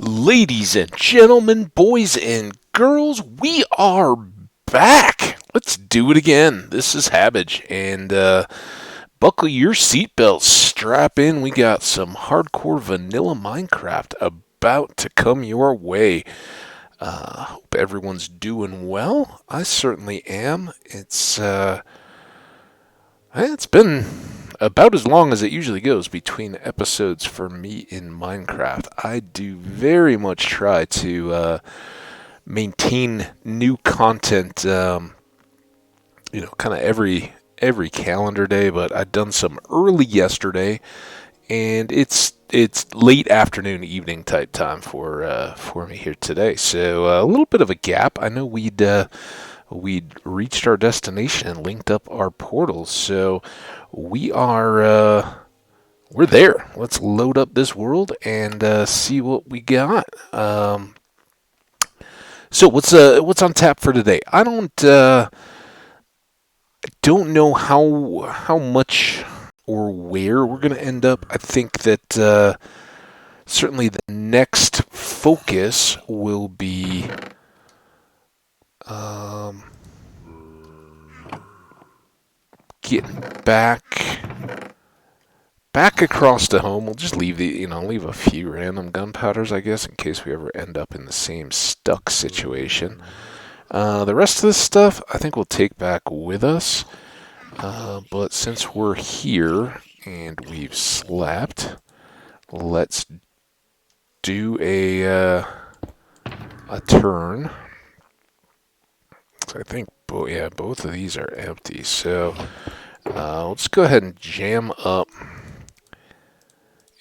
Ladies and gentlemen, boys and girls, we are back. Let's do it again. This is Hambbage, and buckle your seatbelts, strap in. We got some hardcore vanilla Minecraft about to come your way. Hope everyone's doing well. I certainly am. It's been about as long as it usually goes between episodes for me in Minecraft. I do very much try to maintain new content, kind of every calendar day. But I've done some early yesterday, and it's late afternoon, evening type time for me here today. So a little bit of a gap. I know we'd reached our destination and linked up our portals, so we're there. Let's load up this world and see what we got. So what's on tap for today? I don't know how much or where we're gonna end up. I think that certainly the next focus will be getting back across to home. We'll just leave a few random gunpowders, I guess, in case we ever end up in the same stuck situation. The rest of this stuff, I think we'll take back with us. But since we're here and we've slept, let's do a turn. I think both of these are empty. So let's go ahead and jam up.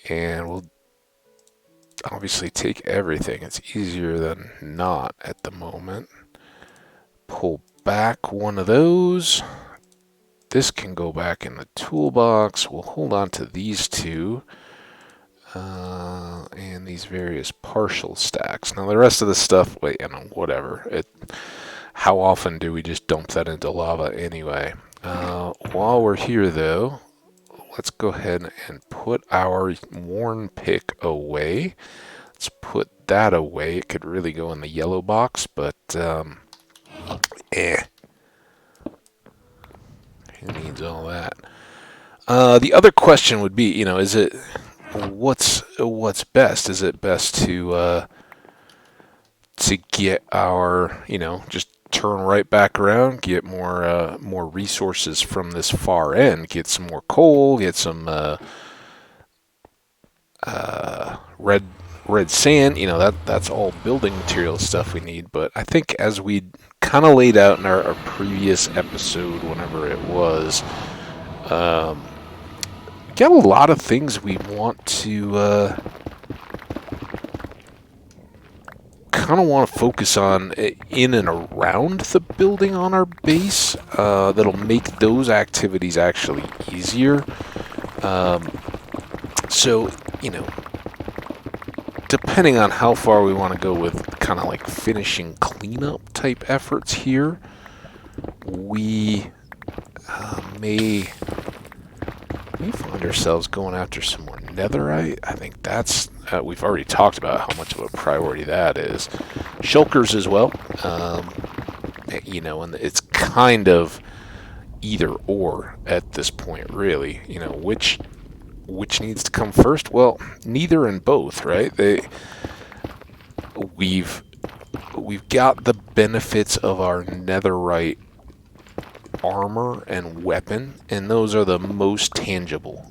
And we'll obviously take everything. It's easier than not at the moment. Pull back one of those. This can go back in the toolbox. We'll hold on to these two. And these various partial stacks. Now the rest of the stuff, whatever. How often do we just dump that into lava anyway? While we're here though, let's go ahead and put our worn pick away. Let's put that away. It could really go in the yellow box, but who needs all that? The other question would be, is it what's best? Is it best to get our, just turn right back around, get more resources from this far end, get some more coal, get some red sand. That's all building material stuff we need. But I think as we kind of laid out in our previous episode, whenever it was, we got a lot of things we want to kind of want to focus on in and around the building on our base that'll make those activities actually easier. So, depending on how far we want to go with kind of like finishing cleanup type efforts here, we may find ourselves going after some more netherite. I think that's we've already talked about how much of a priority that is. Shulkers as well, and it's kind of either or at this point, really. Which needs to come first? Well, neither and both, right? We've got the benefits of our netherite armor and weapon, and those are the most tangible.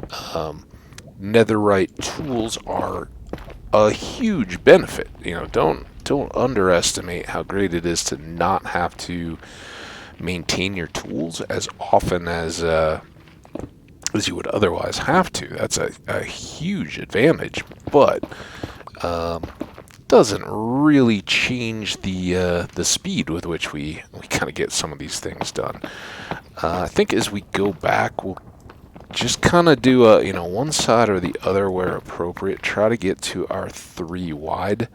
Netherite tools are a huge benefit. Don't underestimate how great it is to not have to maintain your tools as often as you would otherwise have to. That's a huge advantage, but doesn't really change the speed with which we kind of get some of these things done. I think as we go back, we'll just kind of do one side or the other where appropriate. Try to get to our 3 wide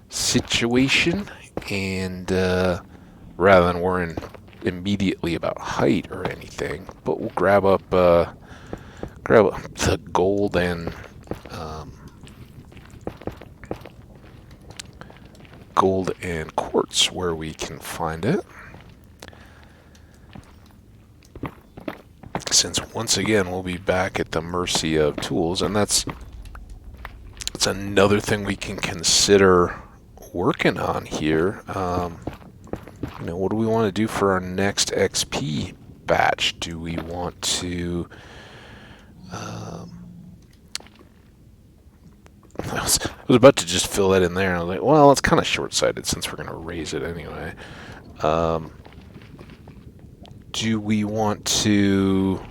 situation, and rather than worrying immediately about height or anything, but we'll grab up the gold and gold and quartz where we can find it. Since once again we'll be back at the mercy of tools, and that's another thing we can consider working on here. You know, what do we want to do for our next XP batch? Do we want to... I was about to just fill that in there. I was like, well, it's kind of short-sighted since we're going to raise it anyway. Do we want to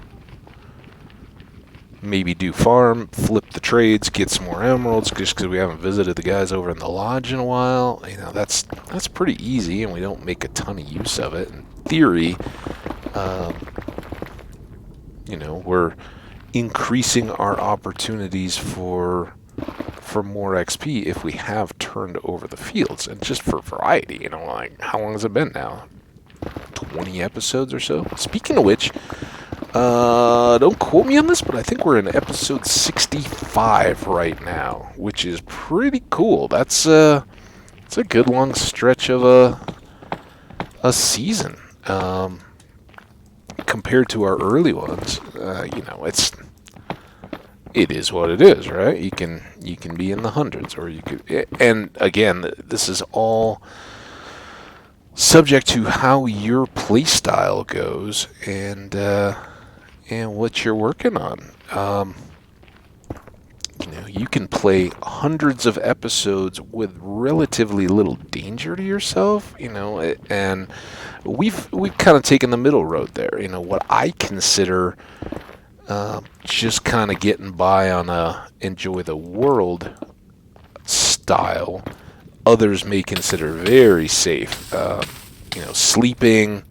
maybe do farm, flip the trades, get some more emeralds, just because we haven't visited the guys over in the lodge in a while? You know, that's pretty easy, and we don't make a ton of use of it. In theory, you know, we're increasing our opportunities for more XP if we have turned over the fields. And just for variety, you know, like, how long has it been now? 20 episodes or so? Speaking of which, don't quote me on this, but I think we're in episode 65 right now, which is pretty cool. It's a good long stretch of a season. Compared to our early ones, you know, it is what it is, right? You can be in the hundreds, or you could. And again, this is all subject to how your play style goes and what you're working on. You know, you can play hundreds of episodes with relatively little danger to yourself, you know, and we've kind of taken the middle road there. You know, what I consider just kind of getting by on a enjoy the world style, others may consider very safe. You know, sleeping,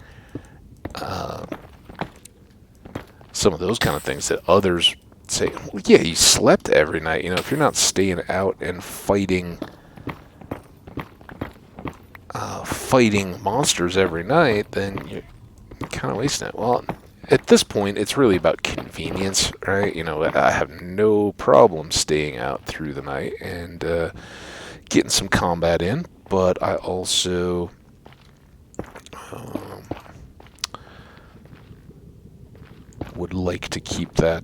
some of those kind of things that others say, well, yeah, you slept every night. You know, if you're not staying out and fighting monsters every night, then you're kind of wasting it. Well, at this point, it's really about convenience, right? You know, I have no problem staying out through the night and getting some combat in, but I also would like to keep that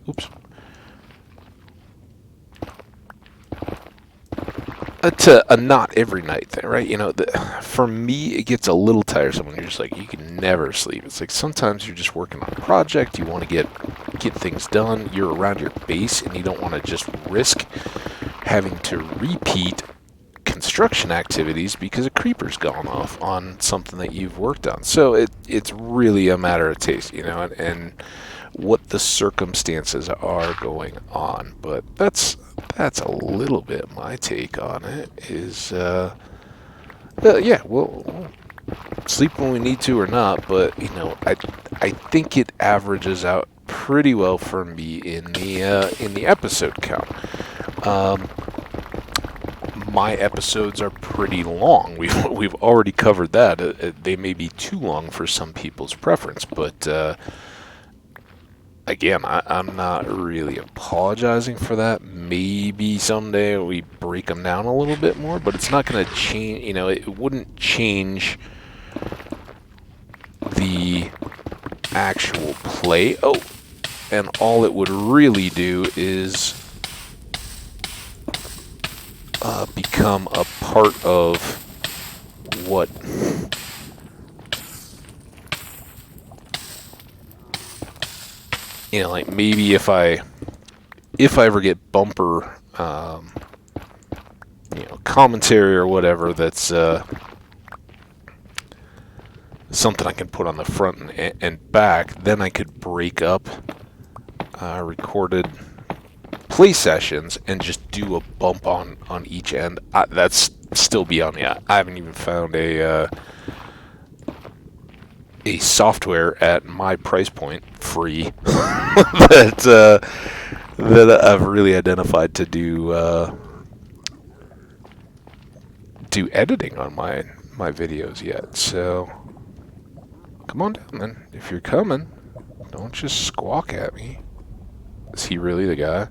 oops. A not every night thing, right? You know, for me, it gets a little tiresome when you're just like, you can never sleep. It's like sometimes you're just working on a project, you want to get things done, you're around your base, and you don't want to just risk having to repeat construction activities because a creeper's gone off on something that you've worked on. So it's really a matter of taste, you know, and what the circumstances are going on. But that's a little bit my take on it. Is yeah, we'll sleep when we need to or not, but you know, I think it averages out pretty well for me in the episode count. My episodes are pretty long. We've already covered that. They may be too long for some people's preference, but again, I'm not really apologizing for that. Maybe someday we break them down a little bit more, but it's not going to change. You know, it wouldn't change the actual play. Oh, and all it would really do is become a part of what you know, like maybe if I ever get bumper you know, commentary or whatever, that's something I can put on the front and back, then I could break up recorded play sessions and just do a bump on each end. That's still beyond me. I haven't even found a software at my price point, free, that I've really identified to do editing on my videos yet. So come on down then. If you're coming, don't just squawk at me. Is he really the guy?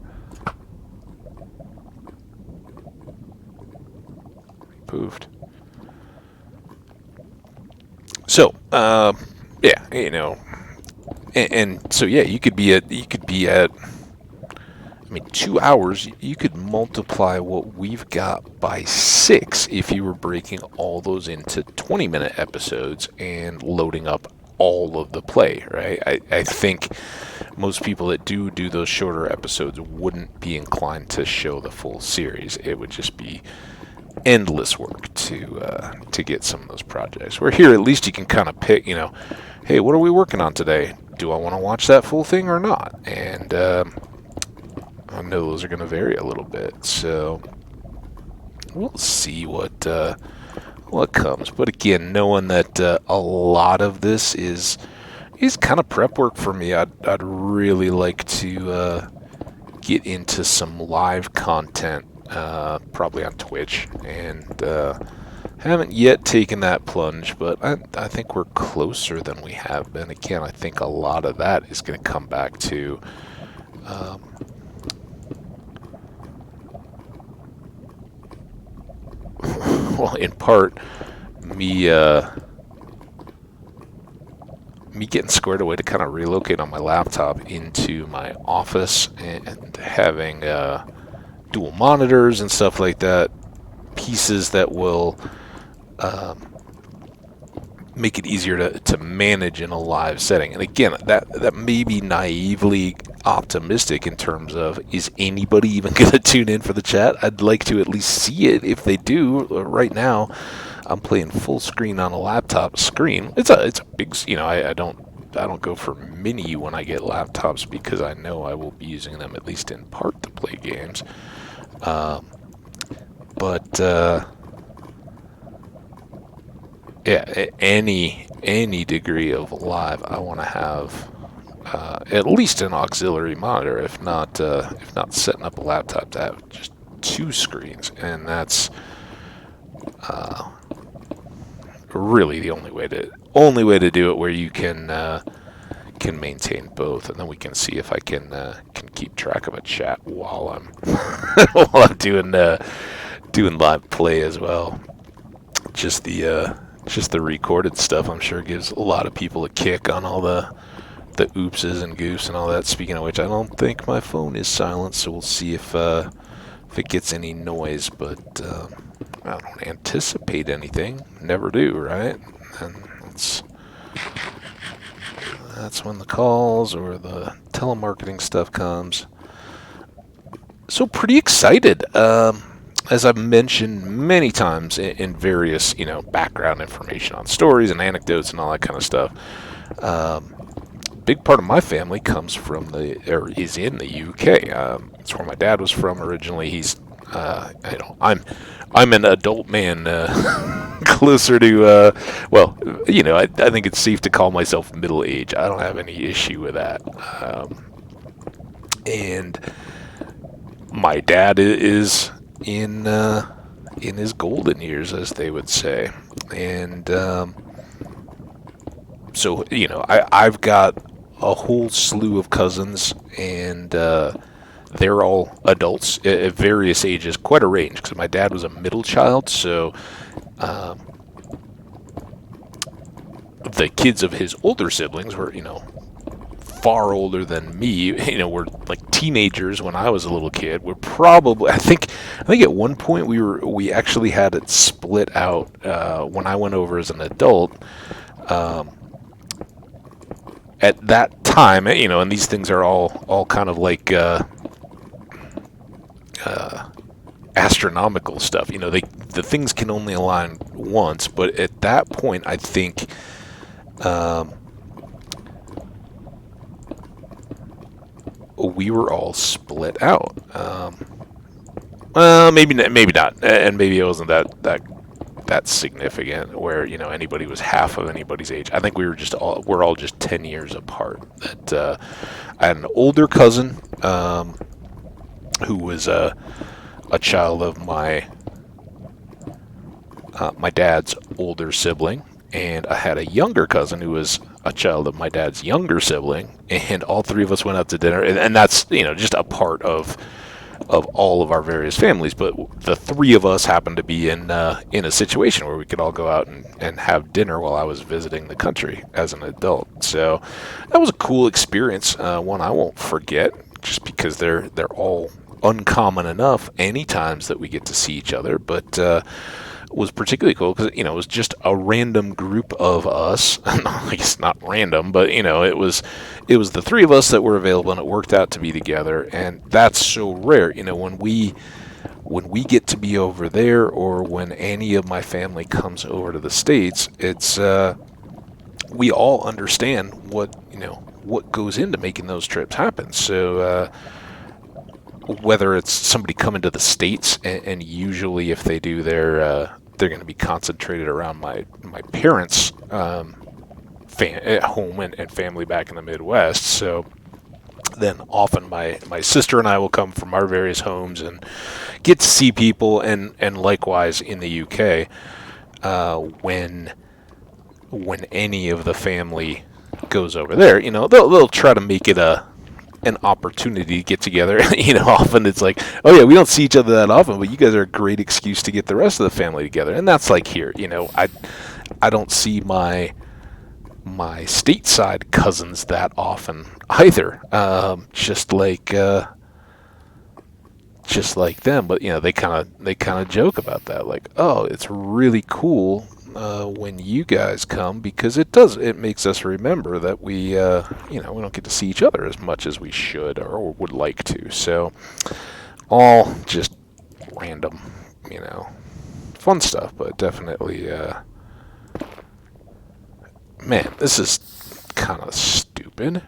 poofed. So, yeah, and so yeah, you could be at. I mean, 2 hours. You could multiply what we've got by 6 if you were breaking all those into 20-minute episodes and loading up all of the play. Right? I think most people that do those shorter episodes wouldn't be inclined to show the full series. It would just be endless work to get some of those projects. Where here, at least you can kind of pick, hey, what are we working on today? Do I want to watch that full thing or not? And I know those are going to vary a little bit, so we'll see what comes. But again, knowing that a lot of this is kind of prep work for me, I'd really like to get into some live content, probably on Twitch, and haven't yet taken that plunge, but I think we're closer than we have been. Again, I think a lot of that is going to come back to well, in part, me getting squared away to kind of relocate on my laptop into my office and having dual monitors and stuff like that, pieces that will make it easier to manage in a live setting. And again, that may be naively optimistic in terms of, is anybody even going to tune in for the chat? I'd like to at least see it if they do. Right now, I'm playing full screen on a laptop screen. It's a big, I don't go for mini when I get laptops because I know I will be using them at least in part to play games. But yeah, any degree of live, I want to have at least an auxiliary monitor, if not setting up a laptop to have just 2 screens, and that's really the only way to do it, where you can maintain both, and then we can see if I can keep track of a chat while I'm while I'm doing live play as well. Just the recorded stuff, I'm sure, gives a lot of people a kick on all the oopses and goofs and all that. Speaking of which, I don't think my phone is silent, so we'll see if it gets any noise, but I don't anticipate anything. Never do, right? And that's when the calls or the telemarketing stuff comes. So pretty excited. As I've mentioned many times in various, background information on stories and anecdotes and all that kind of stuff, big part of my family comes from is in the UK. It's where my dad was from originally. He's, I'm an adult man, closer to, I think it's safe to call myself middle age. I don't have any issue with that. And my dad is in his golden years, as they would say, and so I've got a whole slew of cousins, and they're all adults at various ages, quite a range, because my dad was a middle child, so the kids of his older siblings were far older than me, were like teenagers when I was a little kid. We're probably, I think at one point we actually had it split out when I went over as an adult. At that time, and these things are all kind of like astronomical stuff. The things can only align once, but at that point, I think we were all split out. Maybe not, and maybe it wasn't that significant where anybody was half of anybody's age. I think we're all just 10 years apart. That I had an older cousin who was a child of my dad's older sibling, and I had a younger cousin who was a child of my dad's younger sibling, and all three of us went out to dinner, and that's just a part of of all of our various families, but the three of us happened to be in a situation where we could all go out and have dinner while I was visiting the country as an adult. So that was a cool experience, one I won't forget, just because they're all uncommon enough any times that we get to see each other, but was particularly cool because it was just a random group of us. I guess not random, but it was the three of us that were available, and it worked out to be together. And that's so rare. When we get to be over there, or when any of my family comes over to the States, it's we all understand what goes into making those trips happen. So whether it's somebody coming to the States, and usually if they do, they're going to be concentrated around my parents' at home and family back in the Midwest. So then often my sister and I will come from our various homes and get to see people, and likewise in the UK, when any of the family goes over there, they'll try to make it an opportunity to get together. Often it's like, oh yeah, we don't see each other that often, but you guys are a great excuse to get the rest of the family together. And that's like here, I don't see my stateside cousins that often either. Just like them, but they kind of joke about that, like, oh, it's really cool when you guys come, because it makes us remember that we don't get to see each other as much as we should or would like to. So all just random, fun stuff, but definitely, man, this is kind of stupid.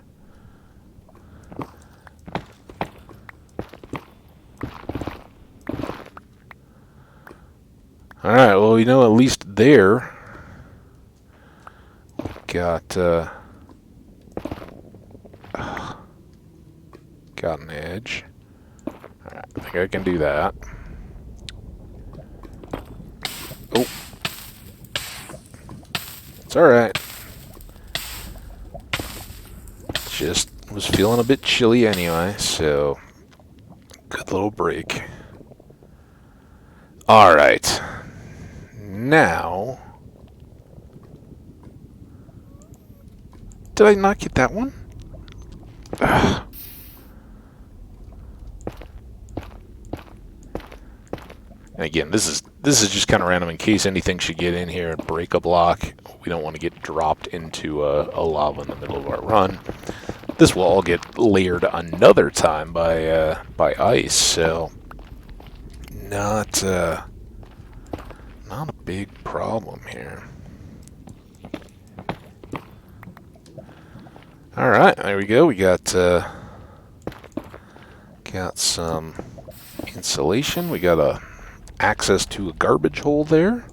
Alright, well, at least there got an edge. Alright, I think I can do that. Oh. It's alright. Just was feeling a bit chilly anyway, so good little break. Alright. Now, did I not get that one? Ugh. And again, this is just kind of random in case anything should get in here and break a block. We don't want to get dropped into a lava in the middle of our run. This will all get layered another time by ice, so not a big problem here. Alright, there we go. We got some insulation. We got access to a garbage hole there.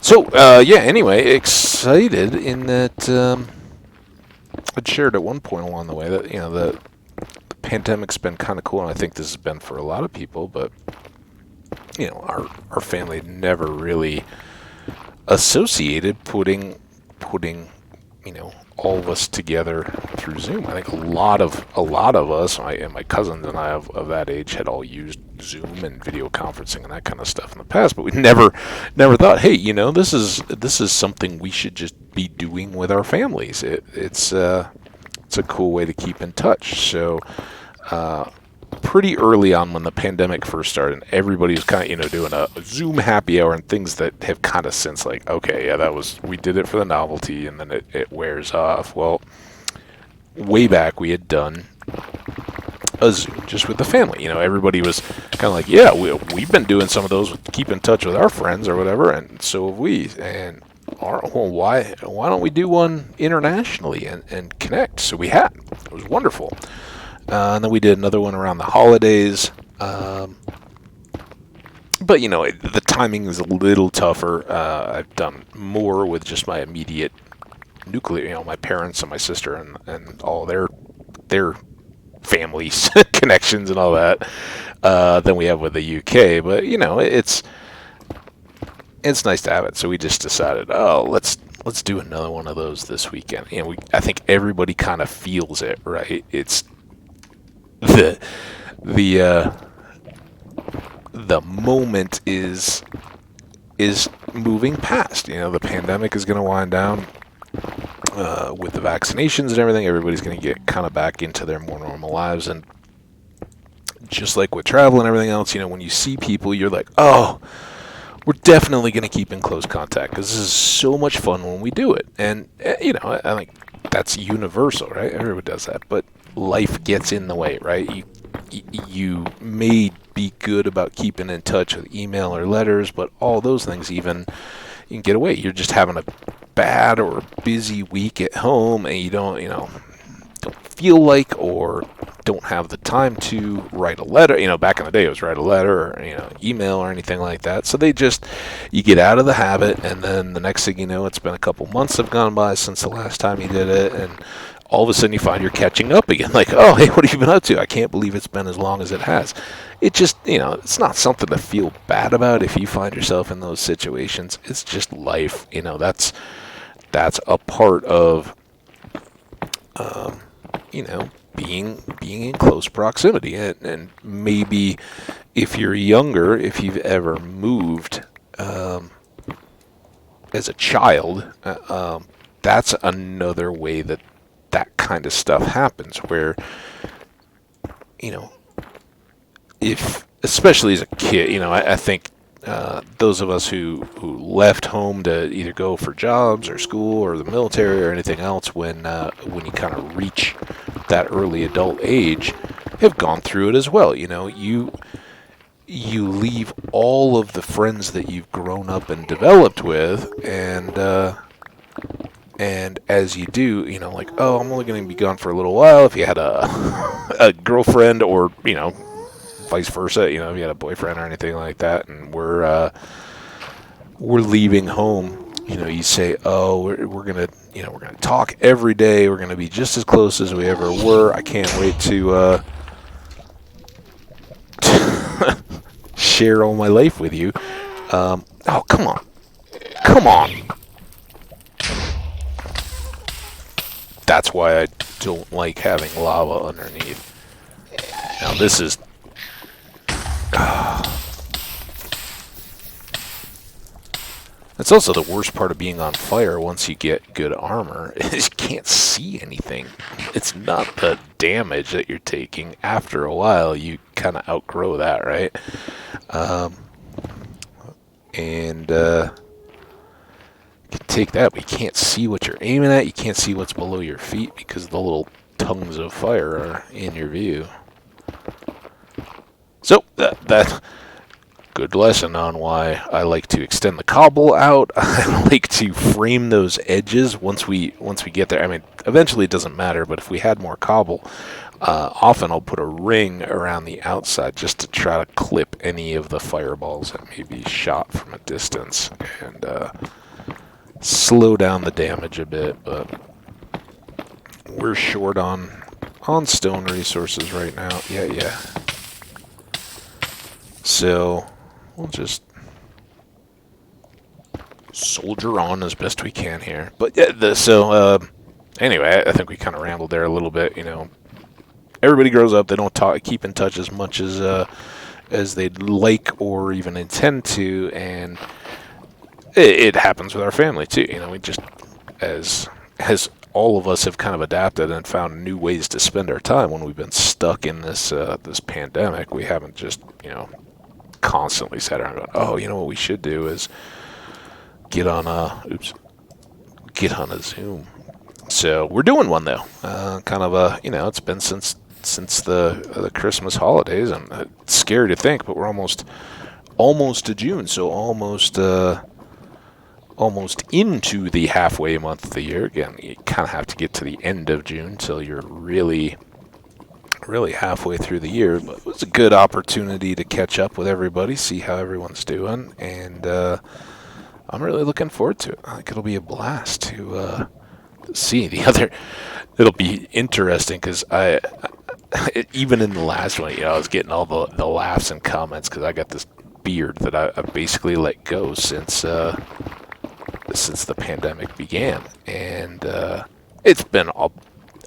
So, yeah, anyway, excited in that I'd shared at one point along the way that, the pandemic's been kind of cool, and I think this has been for a lot of people, but our family never really associated putting all of us together through Zoom. I think a lot of us, and my cousins and I of that age, had all used Zoom and video conferencing and that kind of stuff in the past, but we never thought, hey, this is something we should just be doing with our families. It's a cool way to keep in touch. So pretty early on when the pandemic first started, and everybody was kind of doing a Zoom happy hour and things that have kind of since, like, okay, yeah, we did it for the novelty, and then it wears off. Well, way back we had done a Zoom just with the family. Everybody was kind of like, yeah, we've been doing some of those, keep in touch with our friends or whatever, and so have we. And well, why don't we do one internationally and connect? So we had. It was wonderful. And then we did another one around the holidays. But, the timing is a little tougher. I've done more with just my immediate nuclear, my parents and my sister and all their families, connections and all that, than we have with the UK. But, it's nice to have it. So we just decided, let's do another one of those this weekend. I think everybody kind of feels it, right? It's the the uh, the moment is moving past. The pandemic is going to wind down with the vaccinations and everything. Everybody's going to get kind of back into their more normal lives, and just like with travel and everything else, when you see people, you're like, oh, we're definitely going to keep in close contact because this is so much fun when we do it. And I think that's universal, right? Everyone does that, but life gets in the way, right? You may be good about keeping in touch with email or letters, but all those things, even you can get away. You're just having a bad or busy week at home, and you don't feel like or don't have the time to write a letter. Back in the day it was write a letter or, email or anything like that. So you get out of the habit, and then the next thing you know, it's been a couple months have gone by since the last time you did it, and all of a sudden you find you're catching up again. Like, oh, hey, what have you been up to? I can't believe it's been as long as it has. It just, it's not something to feel bad about if you find yourself in those situations. It's just life. That's a part of being in close proximity. And maybe if you're younger, if you've ever moved as a child, that's another way that kind of stuff happens, where if, especially as a kid, I think those of us who left home to either go for jobs or school or the military or anything else, when you kind of reach that early adult age, have gone through it as well. You leave all of the friends that you've grown up and developed with, and as you do, like, oh, I'm only going to be gone for a little while. If you had a girlfriend, or vice versa, if you had a boyfriend or anything like that, and we're leaving home, you say, oh, we're gonna talk every day. We're gonna be just as close as we ever were. I can't wait to share all my life with you. Oh, come on. That's why I don't like having lava underneath. Now this is... That's also the worst part of being on fire once you get good armor, is you can't see anything. It's not the damage that you're taking. After a while, you kind of outgrow that, right? You can take that, but you can't see what you're aiming at. You can't see what's below your feet because the little tongues of fire are in your view. So that good lesson on why I like to extend the cobble out. I like to frame those edges once we get there. I mean, eventually it doesn't matter, but if we had more cobble, often I'll put a ring around the outside just to try to clip any of the fireballs that may be shot from a distance, and slow down the damage a bit. But we're short on stone resources right now. Yeah. So we'll just soldier on as best we can here. But yeah, anyway, I think we kind of rambled there a little bit. Everybody grows up; they don't keep in touch as much as they'd like or even intend to, and it happens with our family too. We just, as all of us have kind of adapted and found new ways to spend our time when we've been stuck in this pandemic. We haven't just constantly sat around going, oh, what we should do is get on a Zoom. So we're doing one though. Kind of it's been since the Christmas holidays, and it's scary to think, but we're almost to June, so almost into the halfway month of the year. Again, you kind of have to get to the end of June till you're really halfway through the year. But it was a good opportunity to catch up with everybody, see how everyone's doing, and I'm really looking forward to it. I think it'll be a blast to see the other. It'll be interesting because even in the last one, I was getting all the laughs and comments because I got this beard that I basically let go since the pandemic began, and it's been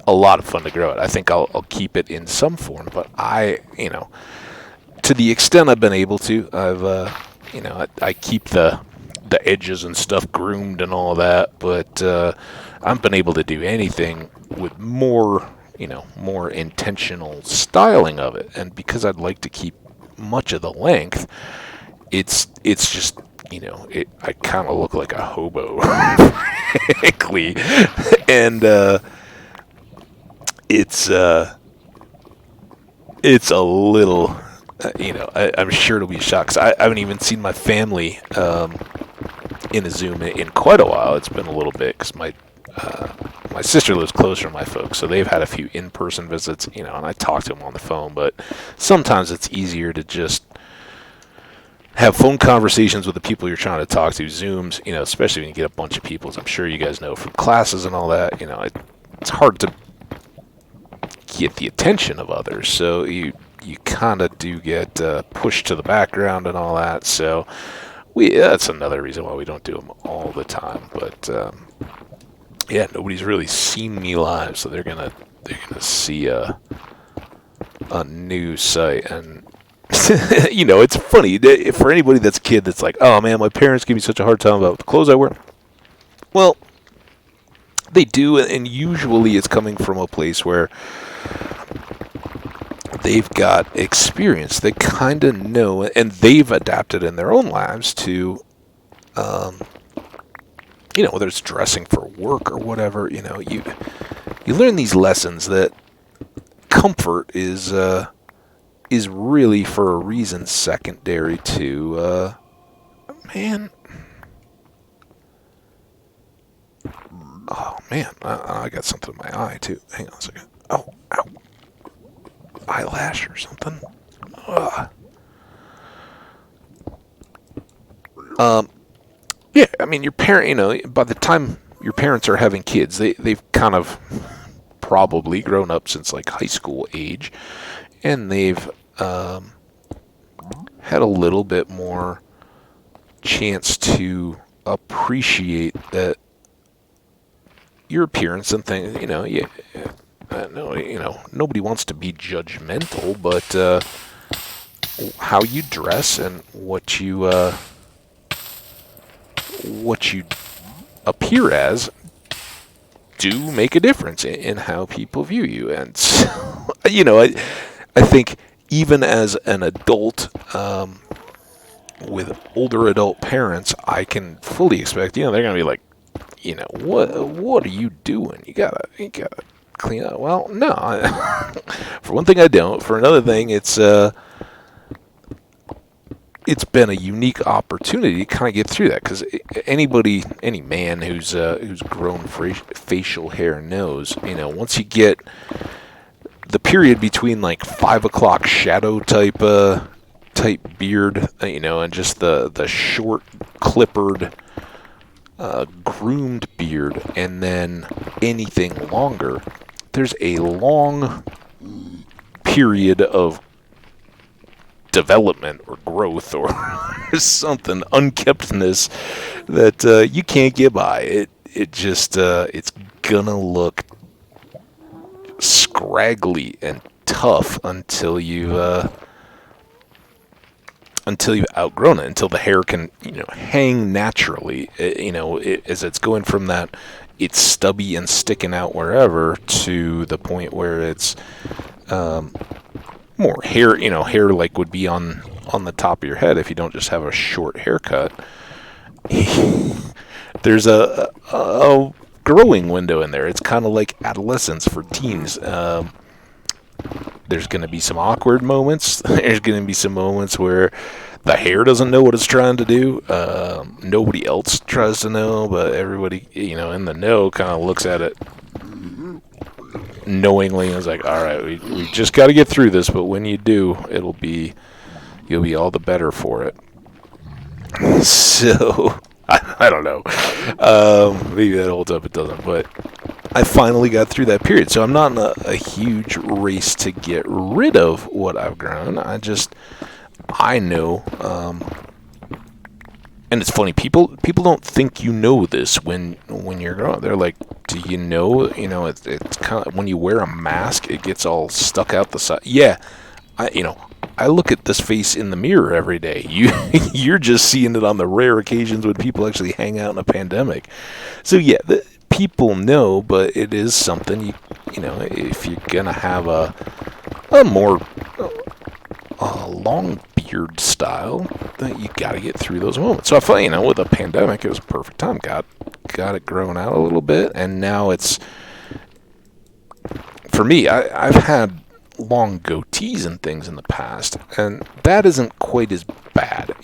a lot of fun to grow it. I think I'll keep it in some form, but to the extent I've been able to, I keep the edges and stuff groomed and all that, but I haven't been able to do anything with more intentional styling of it. And because I'd like to keep much of the length, it's just, I kind of look like a hobo, frankly. And it's a little, I'm sure it'll be a shock, 'cause I haven't even seen my family in a Zoom in quite a while. It's been a little bit, because my sister lives closer to my folks, so they've had a few in-person visits, and I talk to them on the phone, but sometimes it's easier to just have phone conversations with the people you're trying to talk to. Zooms, especially when you get a bunch of people, as I'm sure you guys know from classes and all that, it's hard to get the attention of others, so you kind of do get pushed to the background and all that. So that's another reason why we don't do them all the time. But yeah, nobody's really seen me live, so they're gonna see a new site. And it's funny for anybody that's a kid that's like, oh man, my parents give me such a hard time about the clothes I wear. Well, they do, and usually it's coming from a place where they've got experience. They kind of know, and they've adapted in their own lives to, whether it's dressing for work or whatever. You learn these lessons that comfort is really, for a reason, secondary to man. Oh man, I got something in my eye too. Hang on a second. Oh, ow. Eyelash or something. Yeah, I mean, your parent, by the time your parents are having kids, they've kind of probably grown up since like high school age, and they've had a little bit more chance to appreciate that your appearance and things. Nobody wants to be judgmental, but how you dress and what you appear as do make a difference in how people view you. And so, I think even as an adult, with older adult parents, I can fully expect, they're gonna be like, what are you doing? You gotta clean up. Well, no. For one thing, I don't. For another thing, it's been a unique opportunity to kind of get through that, because any man who's grown facial hair knows, once you get the period between like 5 o'clock shadow type beard, and just the short clippered groomed beard, and then anything longer, there's a long period of development or growth or something, unkeptness, that you can't get by. It just it's gonna look scraggly and tough until you've outgrown it, until the hair can hang naturally, as it's going from that it's stubby and sticking out wherever to the point where it's more hair, hair like would be on the top of your head if you don't just have a short haircut. There's a growing window in there. It's kind of like adolescence for teens. There's going to be some awkward moments. There's going to be some moments where the hair doesn't know what it's trying to do. Nobody else tries to know, but everybody, in the know kind of looks at it knowingly and is like, all right, we just got to get through this, but when you do, you'll be all the better for it. So, I don't know. Maybe that holds up, it doesn't, but I finally got through that period. So I'm not in a huge race to get rid of what I've grown. I know And it's funny, people don't think you know this when you're growing. They're like, do you know? It's kind of when you wear a mask, it gets all stuck out the side. Yeah, I look at this face in the mirror every day. You're just seeing it on the rare occasions when people actually hang out in a pandemic. So yeah, people know, but it is something if you're gonna have a more long beard style, that you got to get through those moments. So I felt, with a pandemic, it was a perfect time. Got it grown out a little bit, and now it's, for me, I've had long goatees and things in the past, and that isn't quite as bad.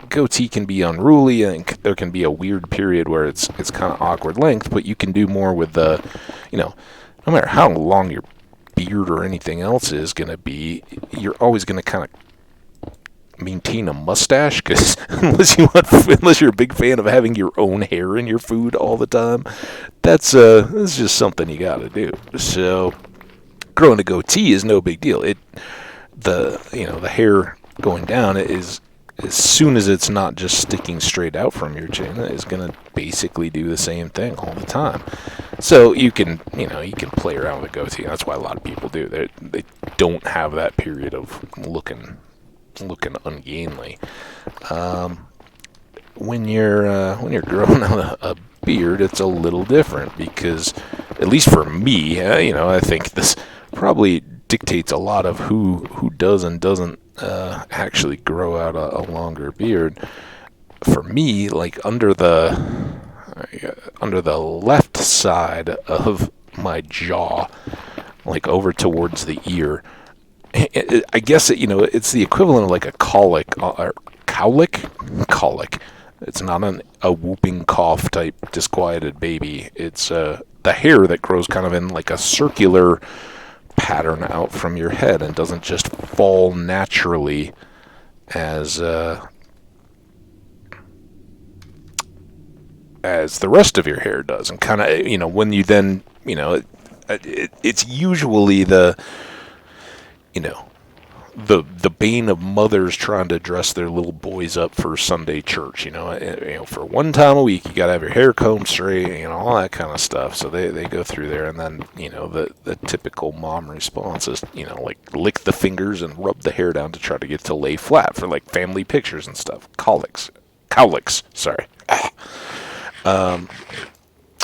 Goatee can be unruly, and there can be a weird period where it's kind of awkward length, but you can do more with no matter how long your beard or anything else is going to be, you're always going to kind of maintain a mustache, because unless you're a big fan of having your own hair in your food all the time, that's just something you got to do. So growing a goatee is no big deal. The hair going down is, as soon as it's not just sticking straight out from your chin, is going to basically do the same thing all the time. So you can play around with a goatee. That's why a lot of people do. They don't have that period of looking ungainly. When you're growing out a beard, it's a little different, because, at least for me, I think this probably dictates a lot of who does and doesn't actually grow out a longer beard. For me, like under the left side of my jaw, like over towards the ear, I guess it's the equivalent of like a colic or colic. It's not a whooping cough type disquieted baby. It's the hair that grows kind of in like a circular pattern out from your head and doesn't just fall naturally as the rest of your hair does. And kind of, when you then, it's usually the bane of mothers trying to dress their little boys up for Sunday church. For one time a week, you got to have your hair combed straight, all that kind of stuff. So they go through there, and then the typical mom response is like lick the fingers and rub the hair down to try to get to lay flat for like family pictures and stuff. Cowlicks. Sorry.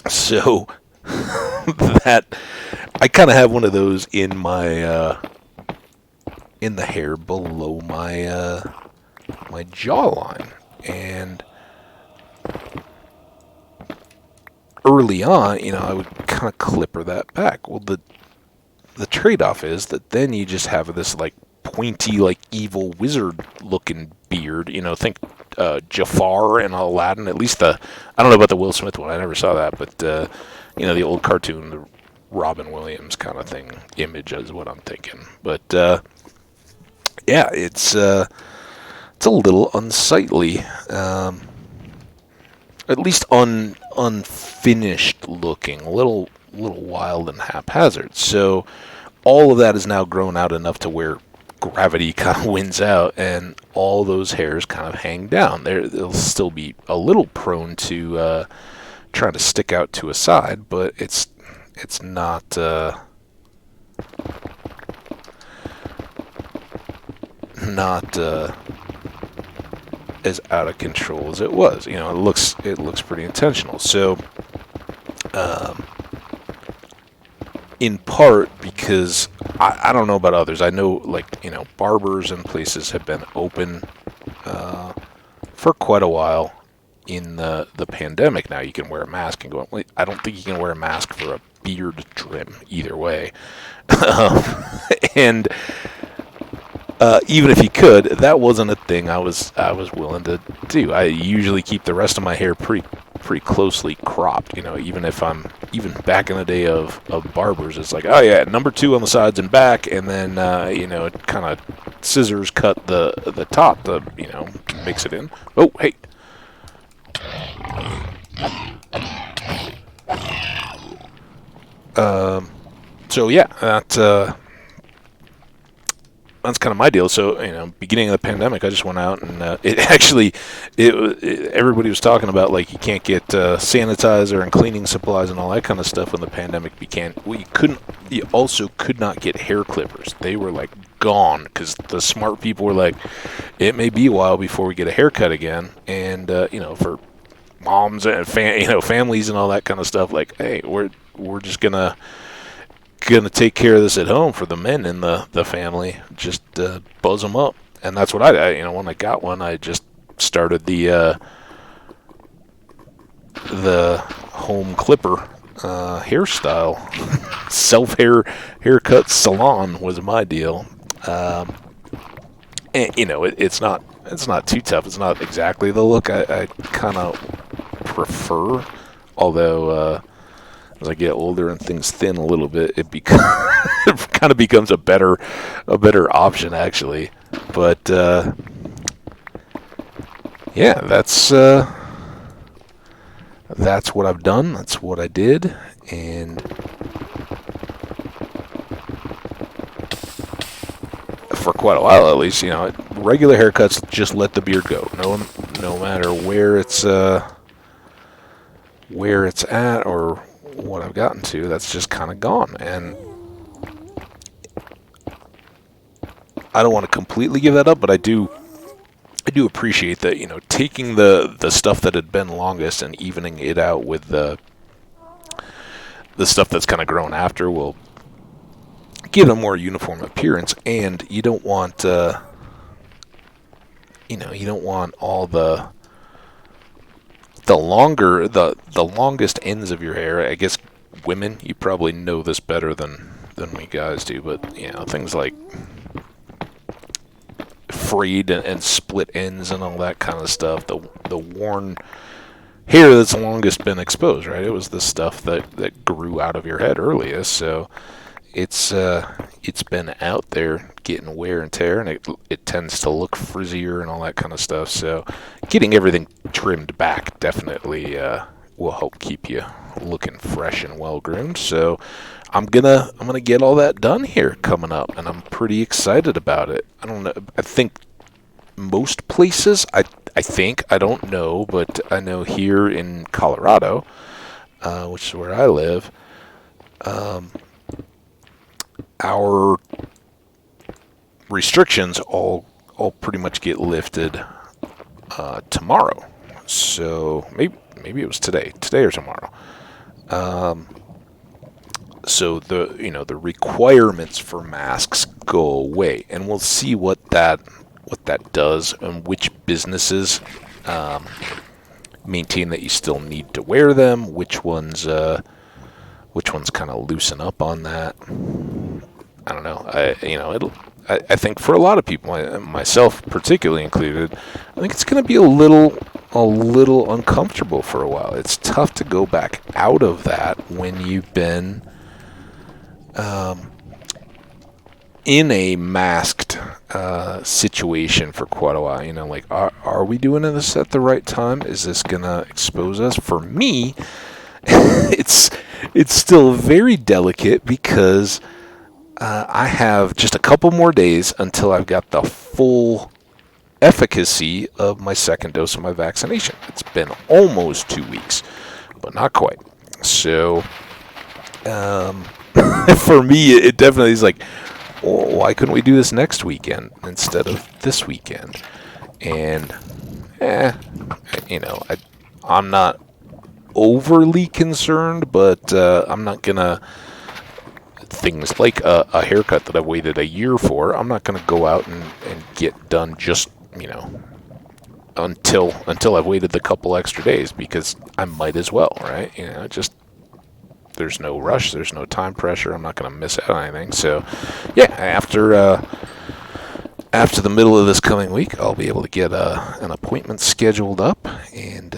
So that I kind of have one of those in my in the hair below my my jawline, and early on, I would kind of clipper that back. Well, the trade-off is that then you just have this like pointy, like evil wizard-looking beard. Think Jafar and Aladdin. At least I don't know about the Will Smith one. I never saw that, but the old cartoon, the Robin Williams kind of thing image is what I'm thinking. But yeah, it's a little unsightly, at least unfinished looking, a little wild and haphazard. So all of that is now grown out enough to where gravity kind of wins out, and all those hairs kind of hang down. They'll still be a little prone to trying to stick out to a side, but it's not as out of control as it was. It looks pretty intentional. So in part because I don't know about others. I know, barbers and places have been open for quite a while in the pandemic. Now you can wear a mask and go. I don't think you can wear a mask for a beard trim either way. And even if you could, that wasn't a thing I was willing to do. I usually keep the rest of my hair pretty closely cropped. Even back in the day of barbers, it's like, oh yeah, number 2 on the sides and back, and then it kind of scissors cut the top to mix it in. Oh hey. So yeah, kind of my deal. So, beginning of the pandemic, I just went out and everybody was talking about like you can't get sanitizer and cleaning supplies and all that kind of stuff when the pandemic began. Well, you also could not get hair clippers. They were like gone because the smart people were like, it may be a while before we get a haircut again, and for moms and families and all that kind of stuff, like, hey, we're just gonna take care of this at home for the men in the family. Just buzz them up, and that's what I when I got one, I just started the home clipper hairstyle. Haircut salon was my deal. And it's not too tough. It's not exactly the look I kind of prefer, although as I get older and things thin a little bit, it kind of becomes a better option actually. But yeah, that's what I've done. That's what I did, and for quite a while at least, regular haircuts, just let the beard go. No matter where it's at or what I've gotten to, that's just kind of gone. And I don't want to completely give that up, but I do appreciate that, taking the stuff that had been longest and evening it out with the stuff that's kind of grown after will give a more uniform appearance. And you don't want all the longest ends of your hair. I guess women, you probably know this better than we guys do, but things like frayed and split ends and all that kind of stuff, the worn hair that's longest been exposed, right? It was the stuff that grew out of your head earliest, so it's been out there getting wear and tear, and it tends to look frizzier and all that kind of stuff. So getting everything trimmed back definitely will help keep you looking fresh and well groomed. So I'm gonna get all that done here coming up, and I'm pretty excited about it. I don't know. I think most places, I don't know, but I know here in Colorado, which is where I live, our restrictions all pretty much get lifted tomorrow. So maybe it was today or tomorrow. So the requirements for masks go away, and we'll see what that does and which businesses maintain that you still need to wear them, which ones kind of loosen up on that. I don't know. I think for a lot of people, myself particularly included, I think it's going to be a little uncomfortable for a while. It's tough to go back out of that when you've been in a masked situation for quite a while. Like, are we doing this at the right time? Is this going to expose us? For me, it's still very delicate because I have just a couple more days until I've got the full efficacy of my second dose of my vaccination. It's been almost 2 weeks, but not quite. So for me, it definitely is like, why couldn't we do this next weekend instead of this weekend? And I'm not overly concerned, but I'm not gonna, things like a haircut that I've waited a year for, I'm not gonna go out and get done just until I've waited the couple extra days, because I might as well, right? Just, there's no rush, there's no time pressure, I'm not gonna miss out on anything. So yeah, after the middle of this coming week, I'll be able to get an appointment scheduled up and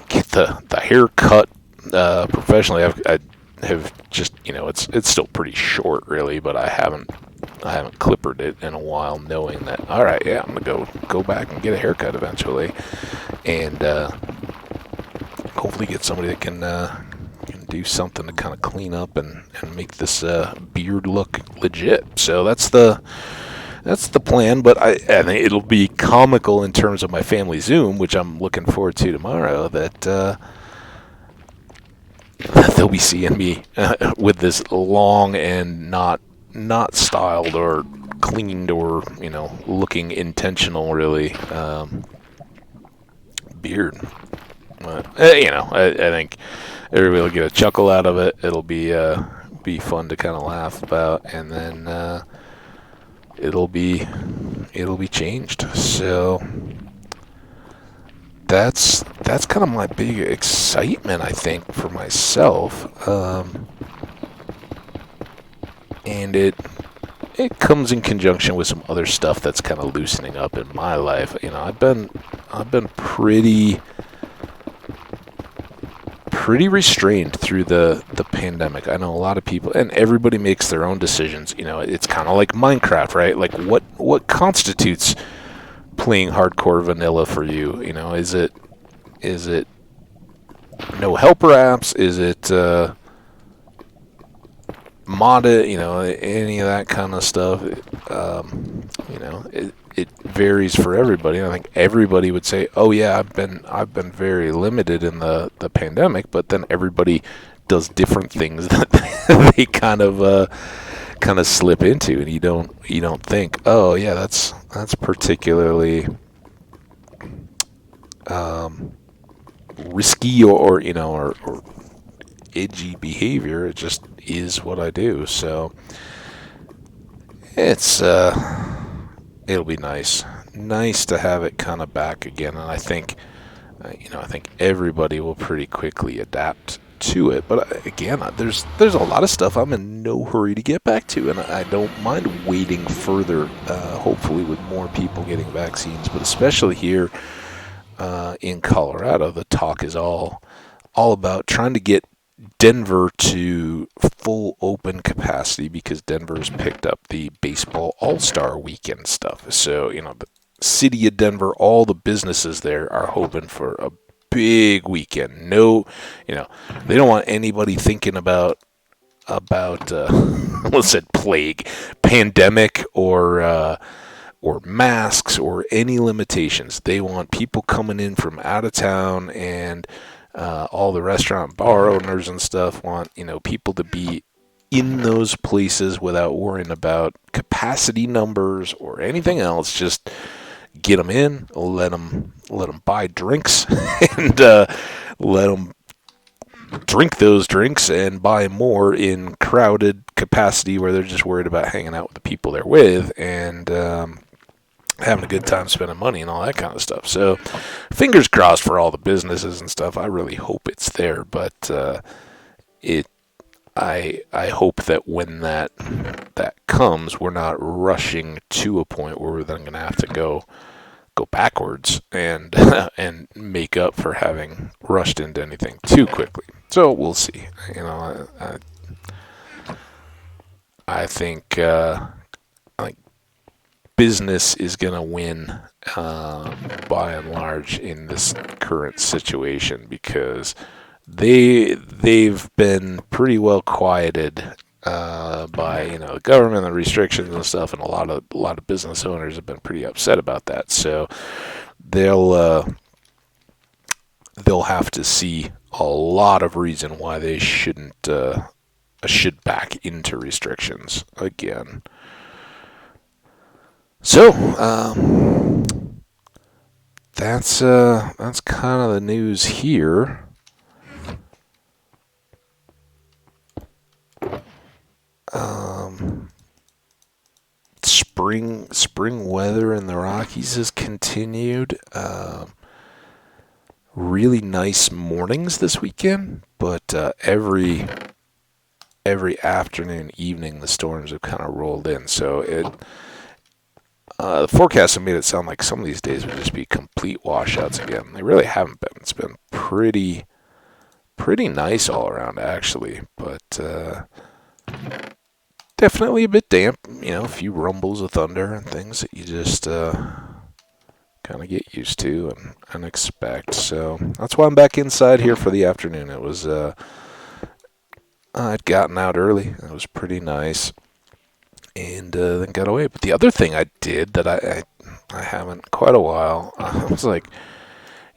get the hair cut professionally. I have just, it's still pretty short really, but I haven't clippered it in a while, knowing that, all right, yeah, I'm gonna go back and get a haircut eventually, and hopefully get somebody that can do something to kind of clean up and make this beard look legit. So that's the That's the plan, but I think it'll be comical in terms of my family Zoom, which I'm looking forward to tomorrow, that they'll be seeing me with this long and not styled or cleaned or, looking intentional, really, beard. But, I think everybody will get a chuckle out of it. It'll be fun to kind of laugh about, and then it'll be changed. So that's kind of my big excitement, I think, for myself. And it comes in conjunction with some other stuff that's kind of loosening up in my life. I've been pretty restrained through the pandemic. I know a lot of people, and everybody makes their own decisions. It's kind of like Minecraft, right? Like what constitutes playing hardcore vanilla for you? Is it no helper apps? Is it modded? Any of that kind of stuff. It varies for everybody. I think everybody would say, "Oh yeah, I've been very limited in the pandemic," but then everybody does different things that they kind of slip into, and you don't think, "Oh yeah, that's particularly risky or edgy behavior." It just is what I do. So it's it'll be nice to have it kind of back again, and I think everybody will pretty quickly adapt to it. But again, there's a lot of stuff I'm in no hurry to get back to, and I don't mind waiting further. Hopefully, with more people getting vaccines, but especially here in Colorado, the talk is all about trying to get Denver to full open capacity, because Denver's picked up the baseball all-star weekend stuff. So, the city of Denver, all the businesses there are hoping for a big weekend. No, they don't want anybody thinking about let's say plague, pandemic, or masks or any limitations. They want people coming in from out of town, and all the restaurant bar owners and stuff want people to be in those places without worrying about capacity numbers or anything else. Just get them in, let them buy drinks, and let them drink those drinks and buy more in crowded capacity where they're just worried about hanging out with the people they're with, and having a good time spending money and all that kind of stuff. So fingers crossed for all the businesses and stuff. I really hope it's there, but I hope that when that comes, we're not rushing to a point where we're then going to have to go backwards and and make up for having rushed into anything too quickly. So we'll see. I think business is going to win by and large in this current situation, because they've been pretty well quieted by the government and restrictions and stuff, and a lot of business owners have been pretty upset about that. So they'll have to see a lot of reason why they should back into restrictions again. So that's kind of the news here. Spring weather in the Rockies has continued. Really nice mornings this weekend, but every afternoon, evening, the storms have kind of rolled in. So the forecast have made it sound like some of these days would just be complete washouts again. They really haven't been. It's been pretty nice all around, actually, but definitely a bit damp. A few rumbles of thunder and things that you just kind of get used to and expect. So that's why I'm back inside here for the afternoon. It was I'd gotten out early. It was pretty nice. and then got away. But the other thing I did that I haven't in quite a while, I was like,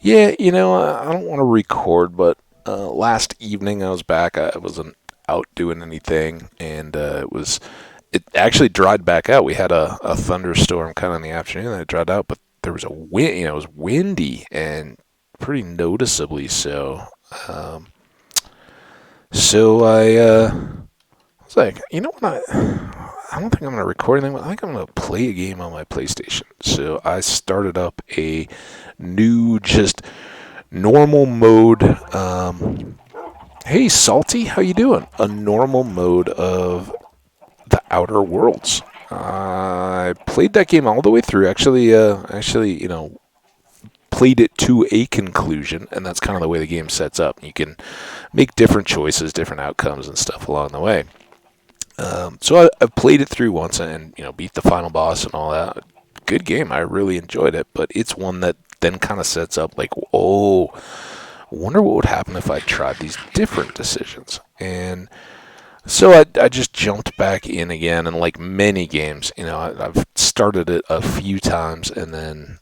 yeah, I don't want to record, but last evening I was back. I wasn't out doing anything, and it actually dried back out. We had a thunderstorm kind of in the afternoon, and it dried out, but there was a wind. It was windy and pretty noticeably so. Um, so I was like, what? I don't think I'm going to record anything. I think I'm going to play a game on my PlayStation. So I started up a new, just normal mode. Hey, Salty, how you doing? A normal mode of the Outer Worlds. I played that game all the way through. Actually, played it to a conclusion, and that's kind of the way the game sets up. You can make different choices, different outcomes, and stuff along the way. So I've played it through once, and beat the final boss and all that. Good game. I really enjoyed it, but it's one that then kind of sets up like, oh, wonder what would happen if I tried these different decisions. And so I just jumped back in again, and like many games, I've started it a few times and then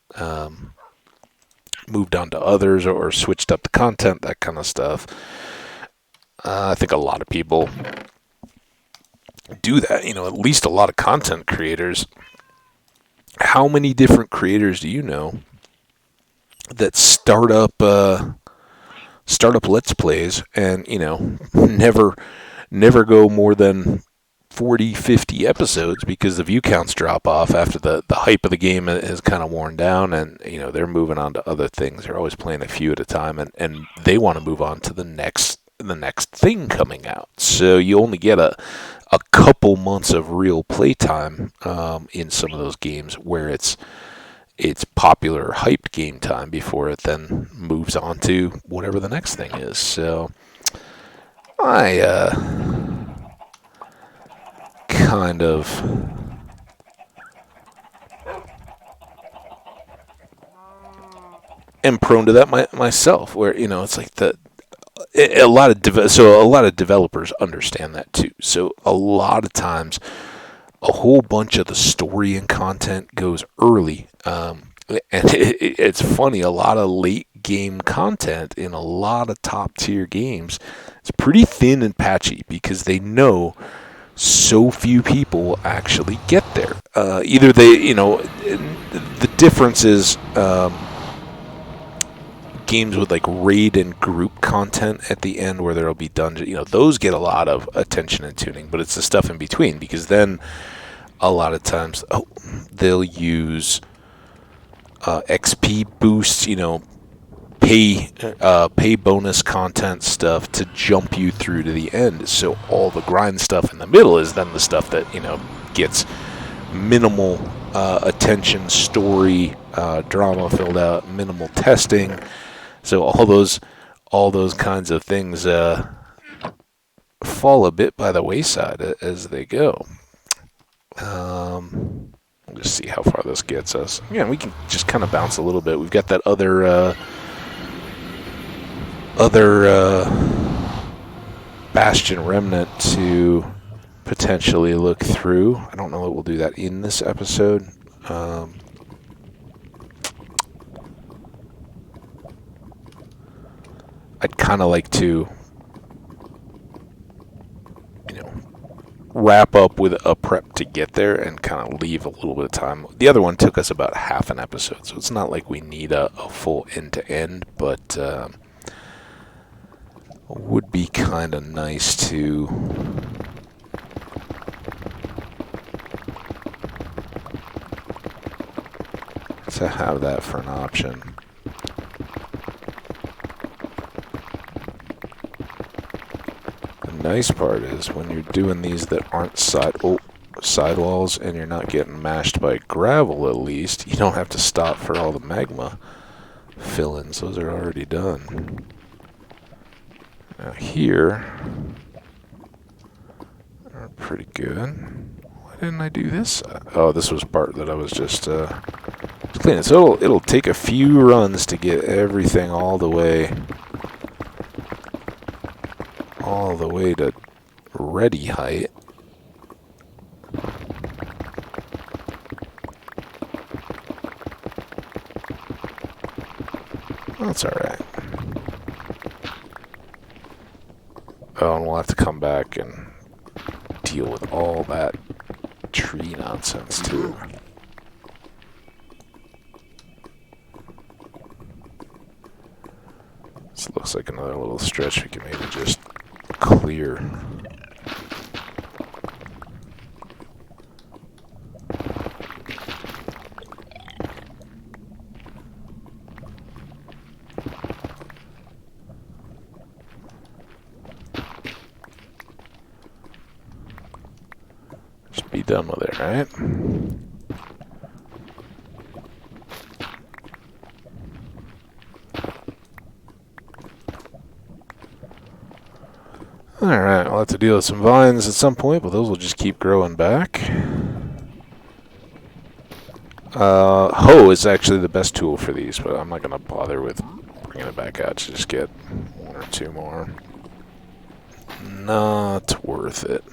moved on to others or switched up the content, that kind of stuff. I think a lot of people do that, at least a lot of content creators. How many different creators do you know that start up Let's Plays and, never go more than 40, 50 episodes because the view counts drop off after the hype of the game has kind of worn down, and, they're moving on to other things. They're always playing a few at a time, and they want to move on to the next thing coming out. So you only get a couple months of real playtime in some of those games where it's popular or hyped game time before it then moves on to whatever the next thing is. So I kind of am prone to that myself, where it's like a lot of developers understand that too. So a lot of times, a whole bunch of the story and content goes early, and it's funny. A lot of late game content in a lot of top tier games, it's pretty thin and patchy because they know so few people will actually get there. Either the difference is. Games with like raid and group content at the end where there'll be dungeons, those get a lot of attention and tuning, but it's the stuff in between, because then a lot of times they'll use XP boosts, pay bonus content stuff to jump you through to the end. So all the grind stuff in the middle is then the stuff that gets minimal attention, story, drama filled out, minimal testing. So all those kinds of things fall a bit by the wayside as they go. We'll just see how far this gets us. Yeah, we can just kind of bounce a little bit. We've got that other Bastion Remnant to potentially look through. I don't know that we'll do that in this episode. I'd kind of like to, wrap up with a prep to get there and kind of leave a little bit of time. The other one took us about half an episode, so it's not like we need a full end-to-end, but would be kind of nice to have that for an option. The nice part is when you're doing these that aren't sidewalls and you're not getting mashed by gravel, at least, you don't have to stop for all the magma fill-ins. Those are already done. Now here are pretty good. Why didn't I do this? Oh, this was part that I was just cleaning. So it'll take a few runs to get everything all the way to ready height. That's alright. Oh, and we'll have to come back and deal with all that tree nonsense, too. This looks like another little stretch we can maybe just clear. Just be done with it, right? Alright, we'll have to deal with some vines at some point, but those will just keep growing back. Hoe is actually the best tool for these, but I'm not going to bother with bringing it back out to just get one or two more. Not worth it.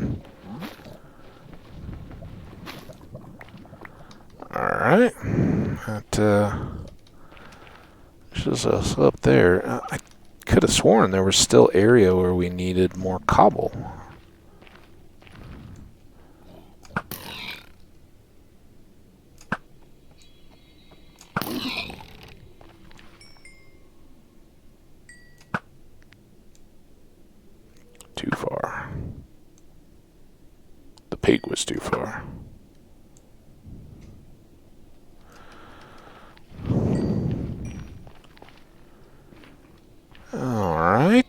Alright. That shows us up there. I could have sworn there was still area where we needed more cobble. Too far. The pig was too far. Alright.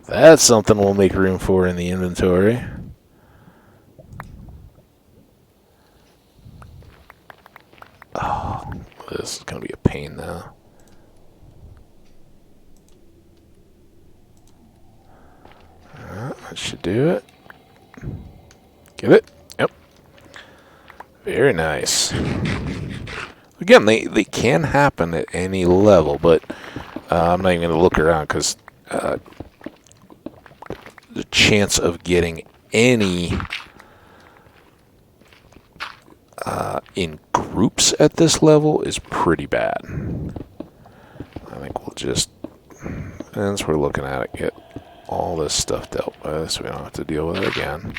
That's something we'll make room for in the inventory. Oh, this is going to be a pain now. That should do it. Get it? Yep. Very nice. Again, they can happen at any level, but I'm not even going to look around because the chance of getting any in groups at this level is pretty bad. I think we'll just, as we're looking at it, get all this stuff dealt with so we don't have to deal with it again.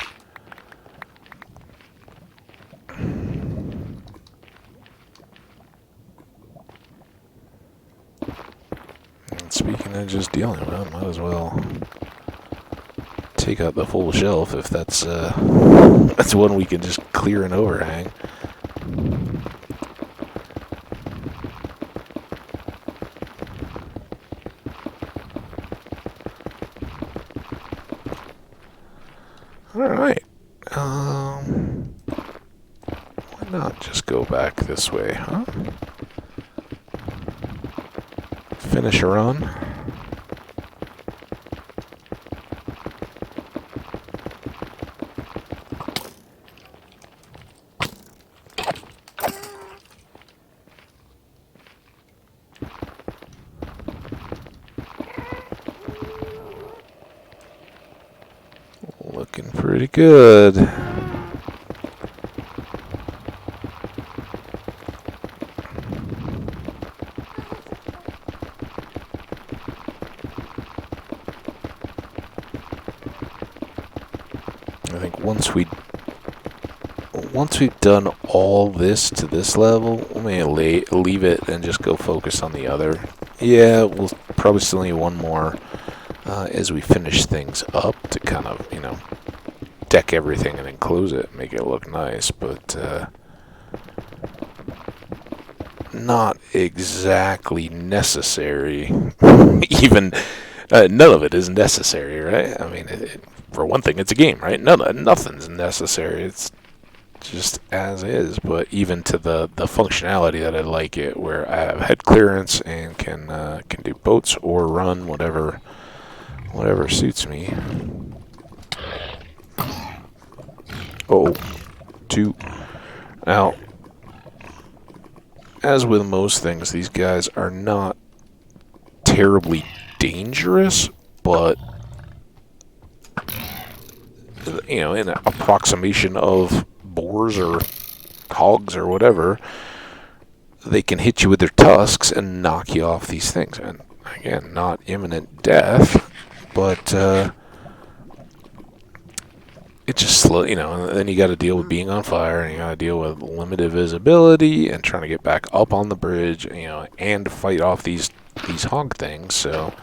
And speaking of just dealing with it, might as well take out the full shelf if that's that's one we can just clear an overhang. Alright. Why not just go back this way, huh? Finish a run. Looking pretty good. I think once we've done all this to this level, we may leave it and just go focus on the other. Yeah, we'll probably still need one more as we finish things up to kind of, deck everything and then close it, make it look nice. But not exactly necessary. Even none of it is necessary, right? I mean, for one thing, it's a game, right? Nothing's necessary. It's just as is. But even to the functionality that I like it, where I have head clearance and can do boats or run, whatever suits me. Oh, two. Now, as with most things, these guys are not terribly dangerous, but in an approximation of boars or hogs or whatever, they can hit you with their tusks and knock you off these things. And again, not imminent death, but it just slow, and then you got to deal with being on fire, and you got to deal with limited visibility and trying to get back up on the bridge, and fight off these hog things. So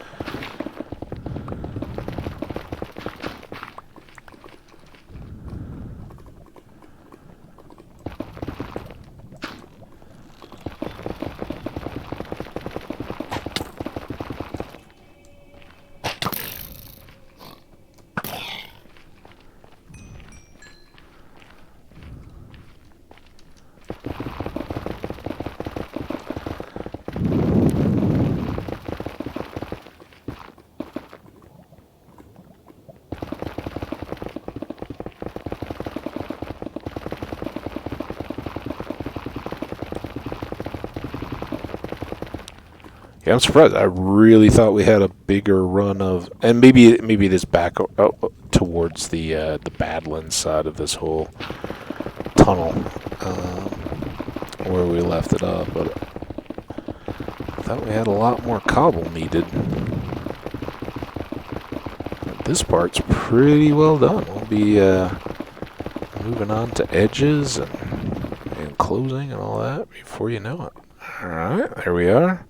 yeah, I'm surprised. I really thought we had a bigger run of, and maybe this back towards the Badlands side of this whole tunnel, where we left it up, but I thought we had a lot more cobble needed. This part's pretty well done. We'll be moving on to edges and closing and all that before you know it. Alright, there we are.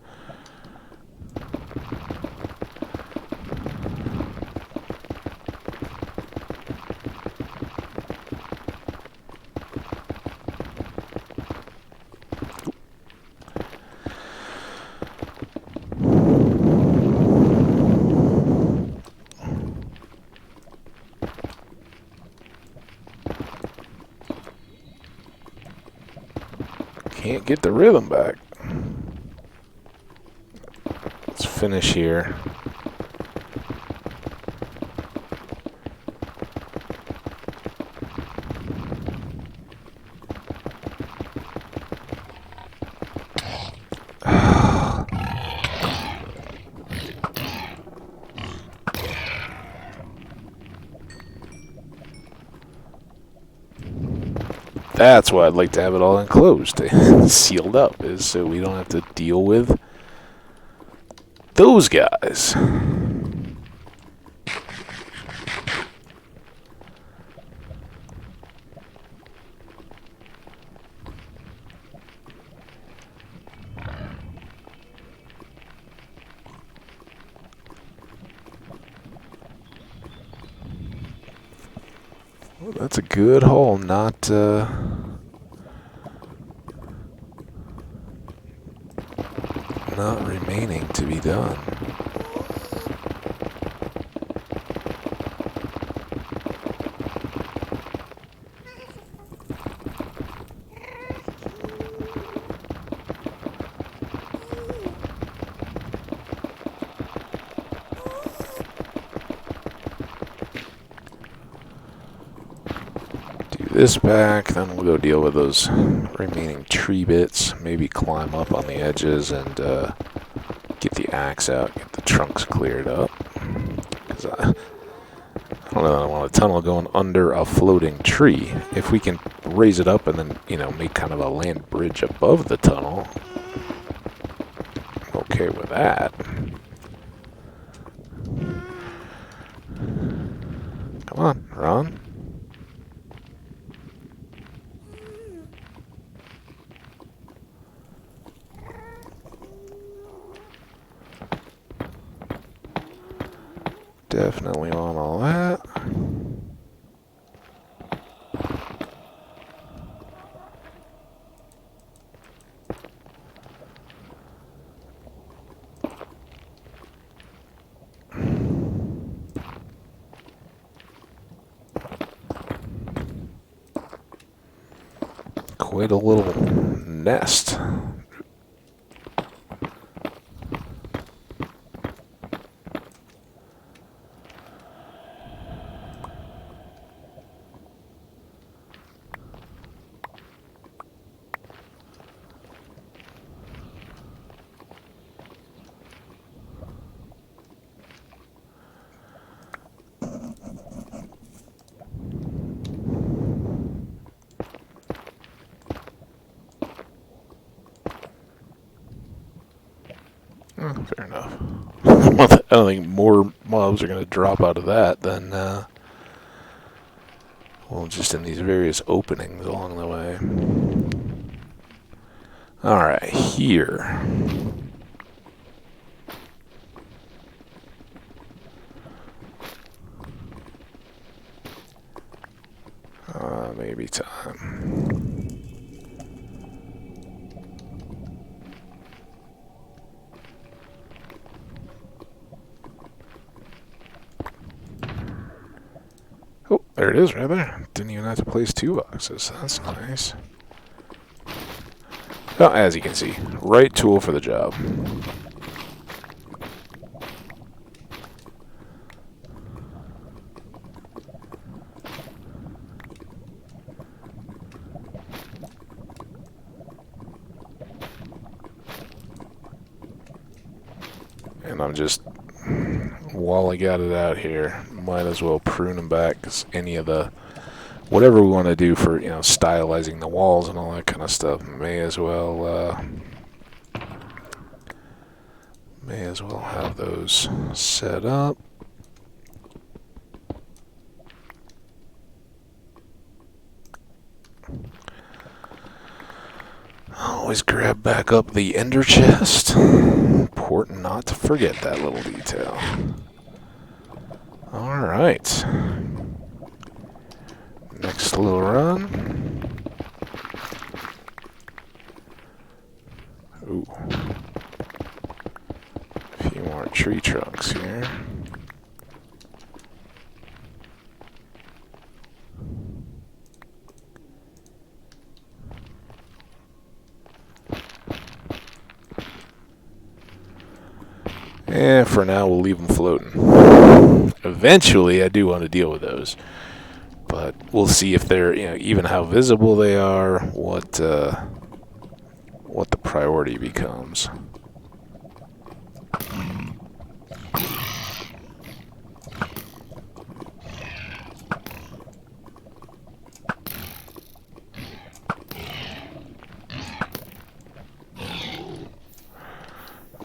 Can't get the rhythm back. Let's finish here. That's why I'd like to have it all enclosed and sealed up, is so we don't have to deal with those guys. Well, that's a good haul, not remaining to be done. This back, then we'll go deal with those remaining tree bits, maybe climb up on the edges and get the axe out, get the trunks cleared up. Because I don't know that I want a tunnel going under a floating tree. If we can raise it up and then, make kind of a land bridge above the tunnel, I'm okay with that. Come on, Ron. Definitely want all that. quite a little nest. Fair enough. I don't think more mobs are going to drop out of that than, well, just in these various openings along the way. Alright, here. Maybe time. Oh, there it is right there. Didn't even have to place 2 boxes. That's nice. Oh, as you can see, right tool for the job. And I'm just, while I got it out here, might as well prune them back, because any of the, whatever we want to do for, stylizing the walls and all that kind of stuff, may as well have those set up. Always grab back up the ender chest. Important not to forget that little detail. Alright. Next little run. Ooh. A few more tree trunks here. For now, we'll leave them floating. Eventually, I do want to deal with those. But we'll see if they're, even how visible they are, what the priority becomes.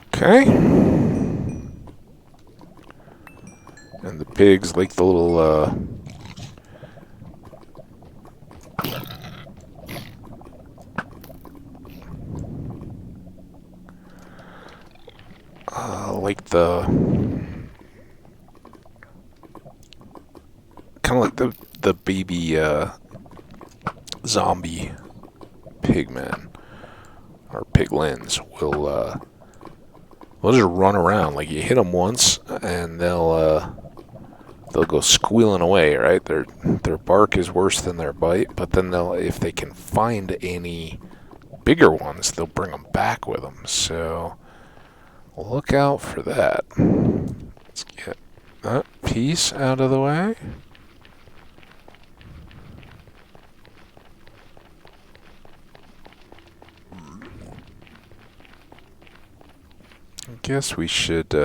Okay. And the pigs like the little, like the, kind of like the baby, zombie pigmen, or piglins, will just run around. Like, you hit them once, and they'll go squealing away, right? Their bark is worse than their bite, but then if they can find any bigger ones, they'll bring them back with them. So look out for that. Let's get that piece out of the way. I guess we should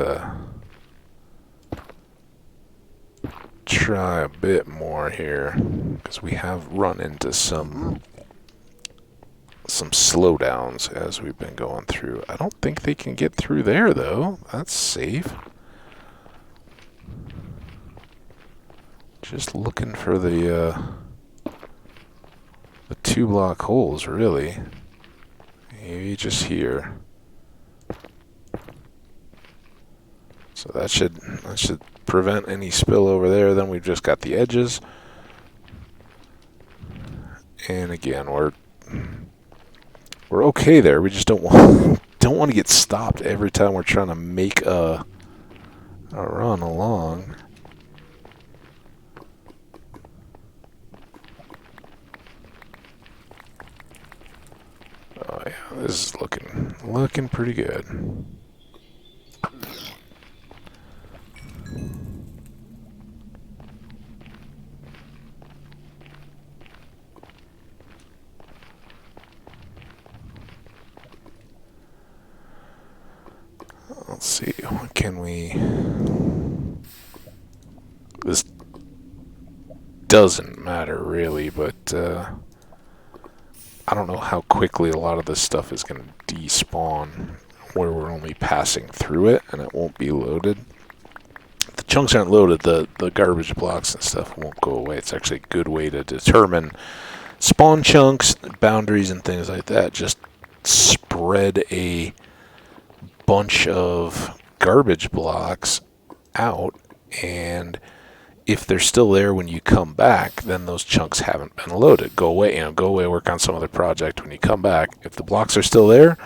try a bit more here, because we have run into some slowdowns as we've been going through. I don't think they can get through there, though. That's safe. Just looking for the 2-block holes, really. Maybe just here. So that should prevent any spill over there. Then we've just got the edges. And again, we're okay there. We just don't want to get stopped every time we're trying to make a run along. is looking pretty good. Let's see, what can we... This doesn't matter really, but I don't know how quickly a lot of this stuff is going to despawn where we're only passing through it and it won't be loaded. If the chunks aren't loaded, the garbage blocks and stuff won't go away. It's actually a good way to determine spawn chunks, boundaries, and things like that. Just spread a bunch of garbage blocks out, and if they're still there when you come back, then those chunks haven't been loaded. Go away, go away, work on some other project. When you come back, if the blocks are still there,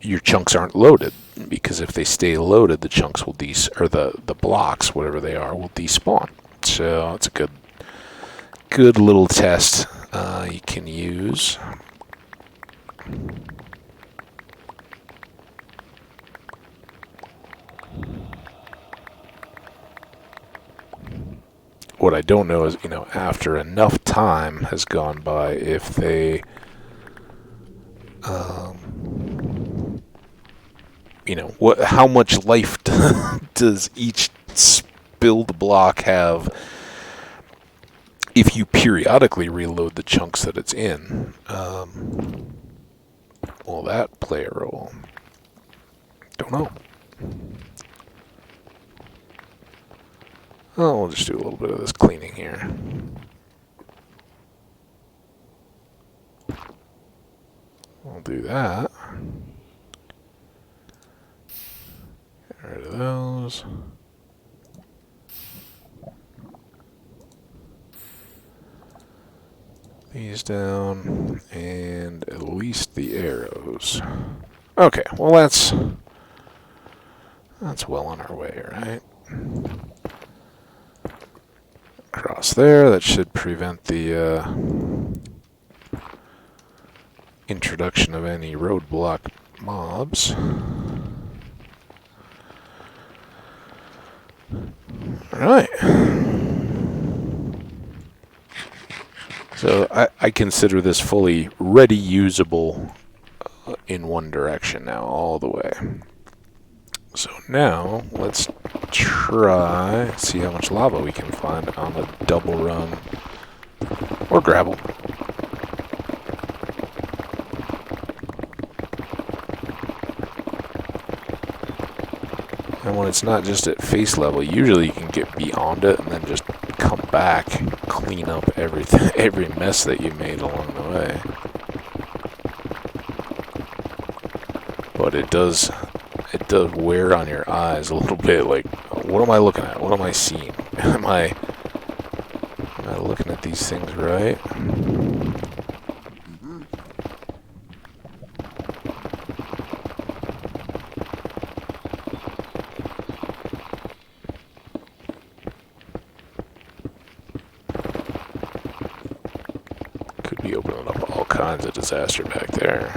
your chunks aren't loaded, because if they stay loaded, the chunks will or the blocks, whatever they are, will despawn. So it's a good little test you can use. What I don't know is, after enough time has gone by, if they, how much life does each spilled block have if you periodically reload the chunks that it's in? Will that play a role? Don't know. Oh, we'll just do a little bit of this cleaning here. We'll do that. Get rid of those. These down, and at least the arrows. Okay, well that's well on our way, right? Across there, that should prevent the introduction of any roadblock mobs. Alright. So I consider this fully ready usable in one direction now, all the way. So now, let's try, see how much lava we can find on a double run, or gravel. And when it's not just at face level, usually you can get beyond it and then just come back, clean up everything, every mess that you made along the way. But it does wear on your eyes a little bit, like, what am I looking at? What am I seeing? Am I looking at these things right? Could be opening up all kinds of disaster back there.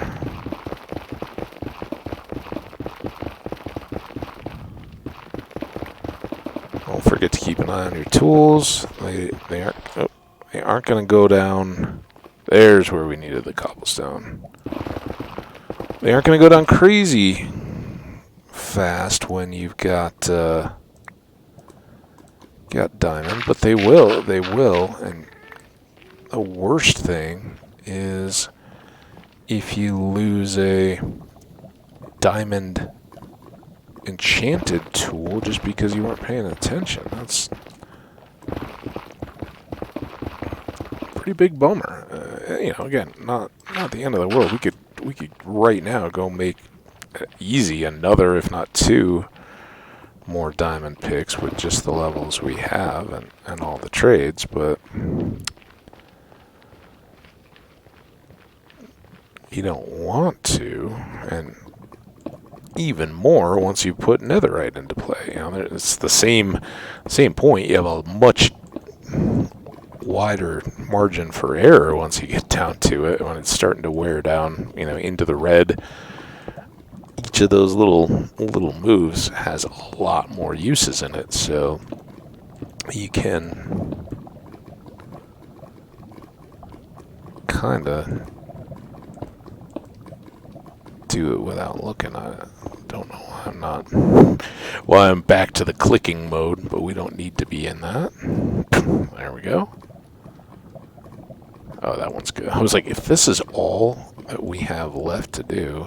Don't forget to keep an eye on your tools. They aren't going to go down. There's where we needed the cobblestone. They aren't going to go down crazy fast when you've got diamond, but they will. They will. And the worst thing is if you lose a diamond enchanted tool just because you weren't paying attention. That's a pretty big bummer. Again, not the end of the world. We could right now go make easy another, if not two, more diamond picks with just the levels we have and all the trades, but you don't want to, and even more once you put netherite into play. It's the same point. You have a much wider margin for error once you get down to it. When it's starting to wear down, into the red, each of those little moves has a lot more uses in it. So you can kind of do it without looking at it. Don't know why I'm not. Why I'm back to the clicking mode, but we don't need to be in that. There we go. Oh, that one's good. I was like, if this is all that we have left to do.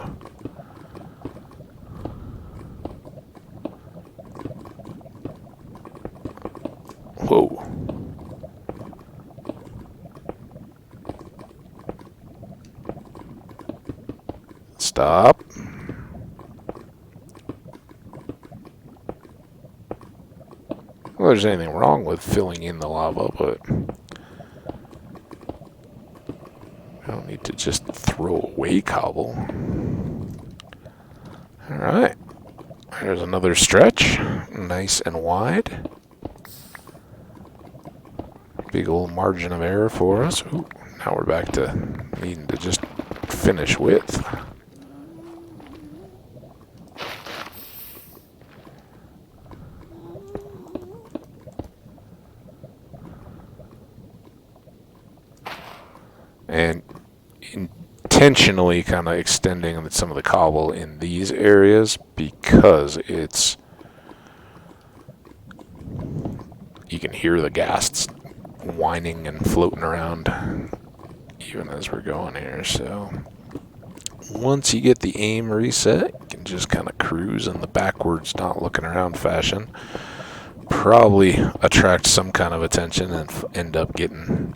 Whoa. Stop. Well, there's anything wrong with filling in the lava, but I don't need to just throw away cobble. Alright. There's another stretch. Nice and wide. Big old margin of error for us. Ooh, now we're back to needing to just finish width. And intentionally kind of extending some of the cobble in these areas because you can hear the ghasts whining and floating around even as we're going here. So once you get the aim reset, you can just kind of cruise in the backwards, not looking around fashion. Probably attract some kind of attention and end up getting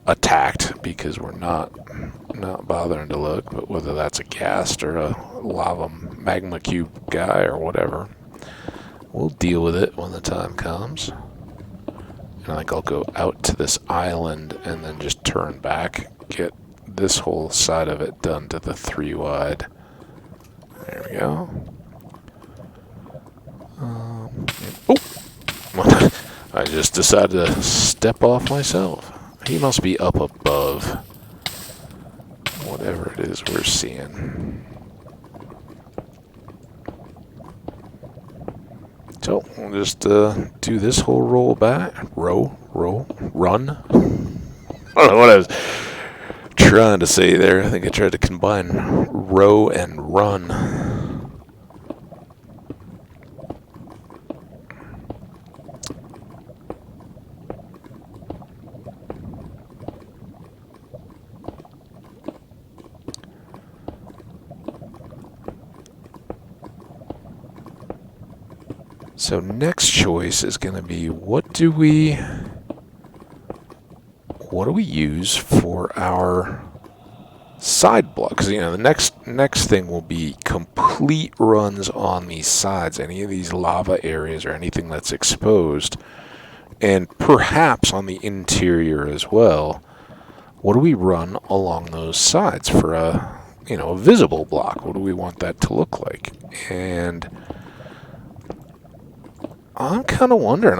attacked because we're not bothering to look. But whether that's a ghast or a lava magma cube guy or whatever, we'll deal with it when the time comes. And I think I'll go out to this island and then just turn back, get this whole side of it done to the 3 wide. There we go. Oh! I just decided to step off myself. He must be up above whatever it is we're seeing. So we'll just do this whole roll back. Run. I don't know what I was trying to say there. I think I tried to combine row and run. So next choice is going to be what do we use for our side block? Because the next thing will be complete runs on these sides, any of these lava areas or anything that's exposed, and perhaps on the interior as well. What do we run along those sides for a visible block? What do we want that to look like? And I'm kind of wondering.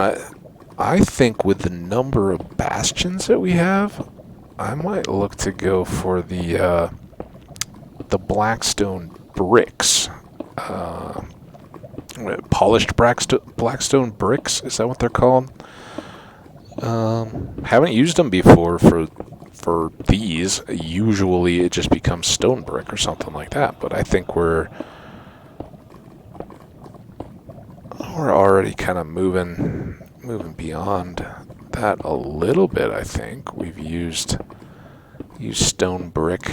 I think with the number of bastions that we have, I might look to go for the blackstone bricks. Polished blackstone bricks, is that what they're called? Haven't used them before for these. Usually it just becomes stone brick or something like that, but I think we're already kind of moving beyond that a little bit. I think we've used stone brick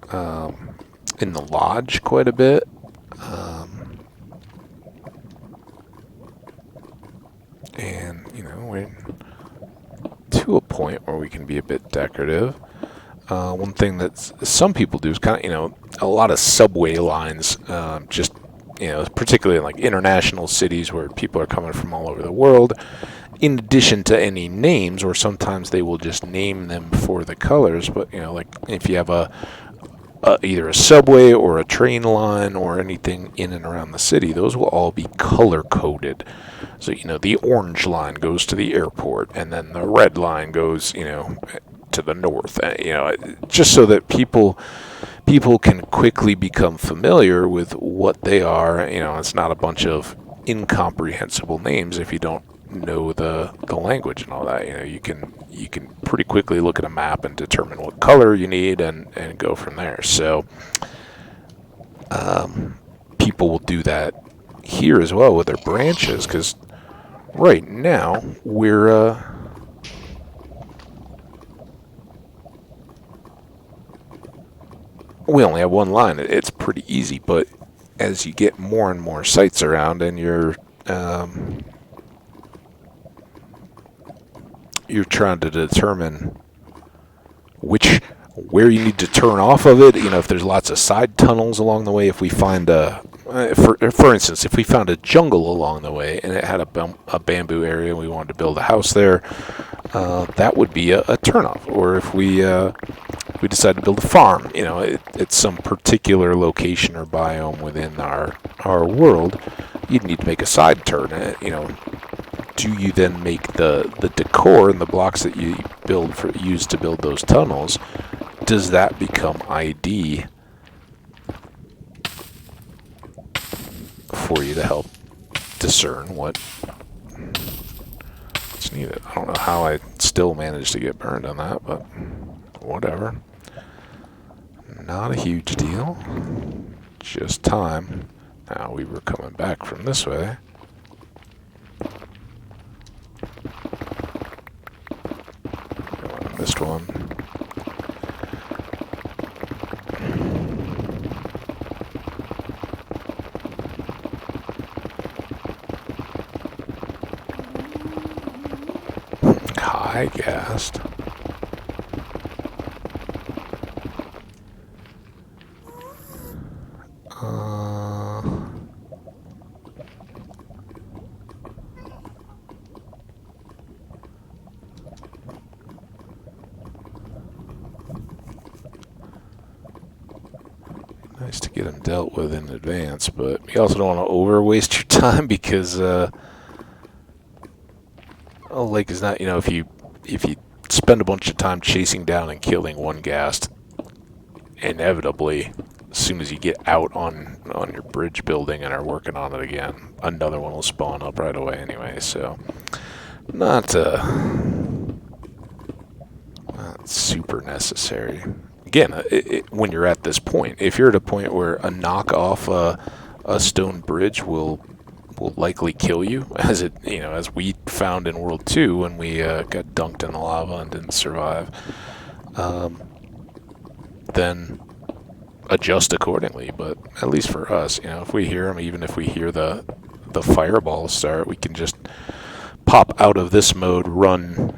in the lodge quite a bit. And we're to a point where we can be a bit decorative. One thing that some people do is kind of a lot of subway lines, just particularly in like international cities where people are coming from all over the world, in addition to any names, or sometimes they will just name them for the colors. But like if you have either a subway or a train line or anything in and around the city, those will all be color coded. So, the orange line goes to the airport, and then the red line goes, to the north. Just so that people can quickly become familiar with what they are. It's not a bunch of incomprehensible names if you don't know the language and all that. You can pretty quickly look at a map and determine what color you need and go from there. So people will do that here as well with their branches, because right now we're we only have one line. It's pretty easy, but as you get more and more sites around, and you're trying to determine where you need to turn off of it. If there's lots of side tunnels along the way, if we find for instance, if we found a jungle along the way and it had a bamboo area and we wanted to build a house there, that would be a turnoff. Or if we decide to build a farm, it's some particular location or biome within our world, you'd need to make a side turn. Do you then make the decor and the blocks that you use to build those tunnels? Does that become ID for you to help discern what's needed? I don't know how I still managed to get burned on that, but whatever. Not a huge deal. Just time. Now we were coming back from this way. I missed one. High ghast. Nice to get them dealt with in advance, but you also don't want to over waste your time, because a lake is not, if you spend a bunch of time chasing down and killing one ghast, inevitably, as soon as you get out on your bridge building and are working on it again, another one will spawn up right away anyway. So not super necessary. Again, when you're at this point, if you're at a point where a knock off a stone bridge will likely kill you, as we found in World 2 when we got dunked in the lava and didn't survive, then adjust accordingly. But at least for us, if we hear them, even if we hear the fireball start, we can just pop out of this mode, run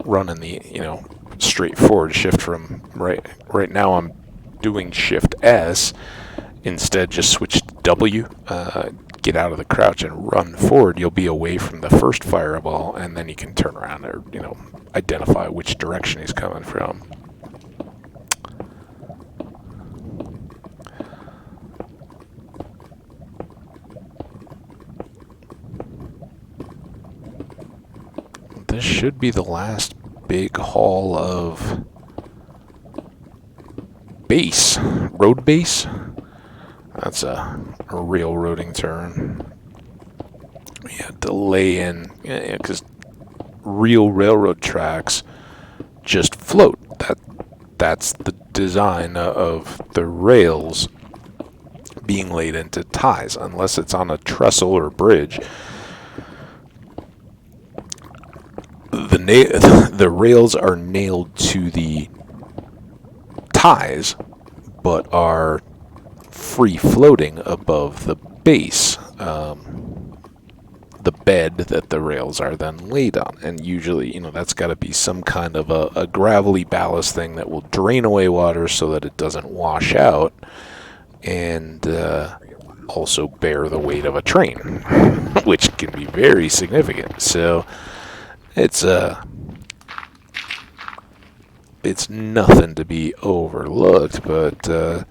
in the straight forward shift from right now. I'm doing Shift S. Instead, just switch to W. Get out of the crouch and run forward. You'll be away from the first fireball, and then you can turn around or identify which direction he's coming from. This should be the last big haul of road base. That's a railroading term. We had to lay in, because real railroad tracks just float. That's the design of the rails being laid into ties, unless it's on a trestle or bridge. The rails are nailed to the ties, but are free floating above the base, the bed that the rails are then laid on. And usually, that's got to be some kind of a gravelly ballast thing that will drain away water so that it doesn't wash out, and also bear the weight of a train, which can be very significant. So it's nothing to be overlooked, but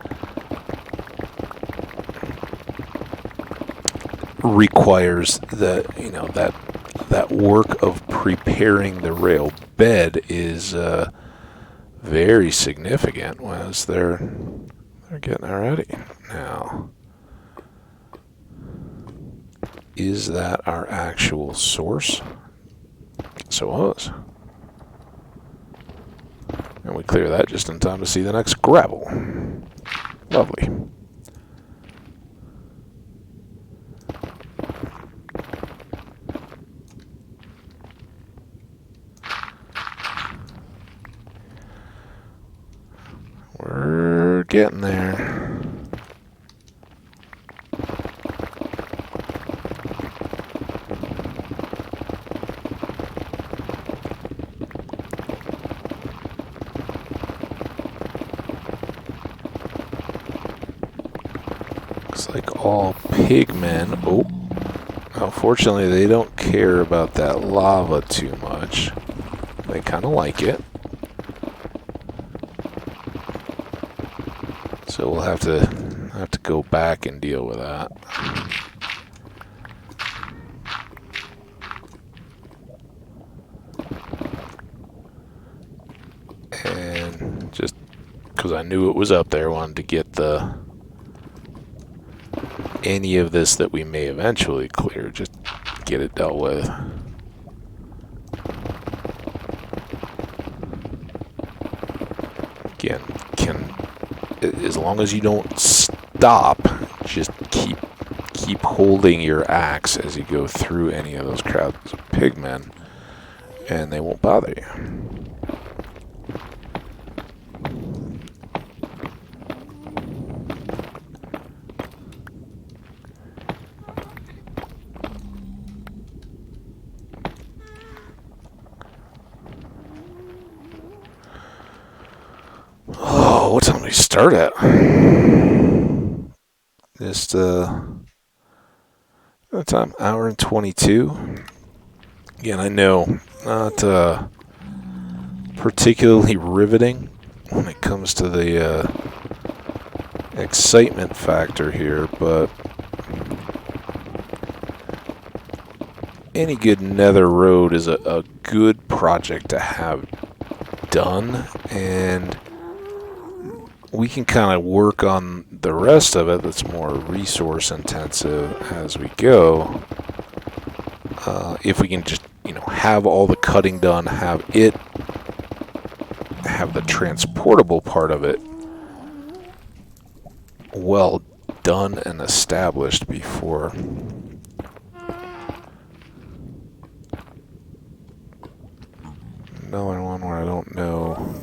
requires that work of preparing the rail bed is very significant as they're getting ready. Now, is that our actual source? So it was. And we clear that just in time to see the next gravel. Lovely. We're getting there. Looks like all pigmen. Oh, unfortunately, they don't care about that lava too much. They kind of like it. So we'll have to go back and deal with that. And just because I knew it was up there, wanted to get any of this that we may eventually clear, just get it dealt with. Again, as long as you don't stop, just keep holding your axe as you go through any of those crowds of pigmen, and they won't bother you. Oh, what time do we start at? Just what time? Hour and 22. Again, I know not particularly riveting when it comes to the excitement factor here, but any good nether road is a good project to have done, and we can kind of work on the rest of it that's more resource intensive as we go. If we can just, have all the cutting done, have the transportable part of it well done and established before. Another one where I don't know.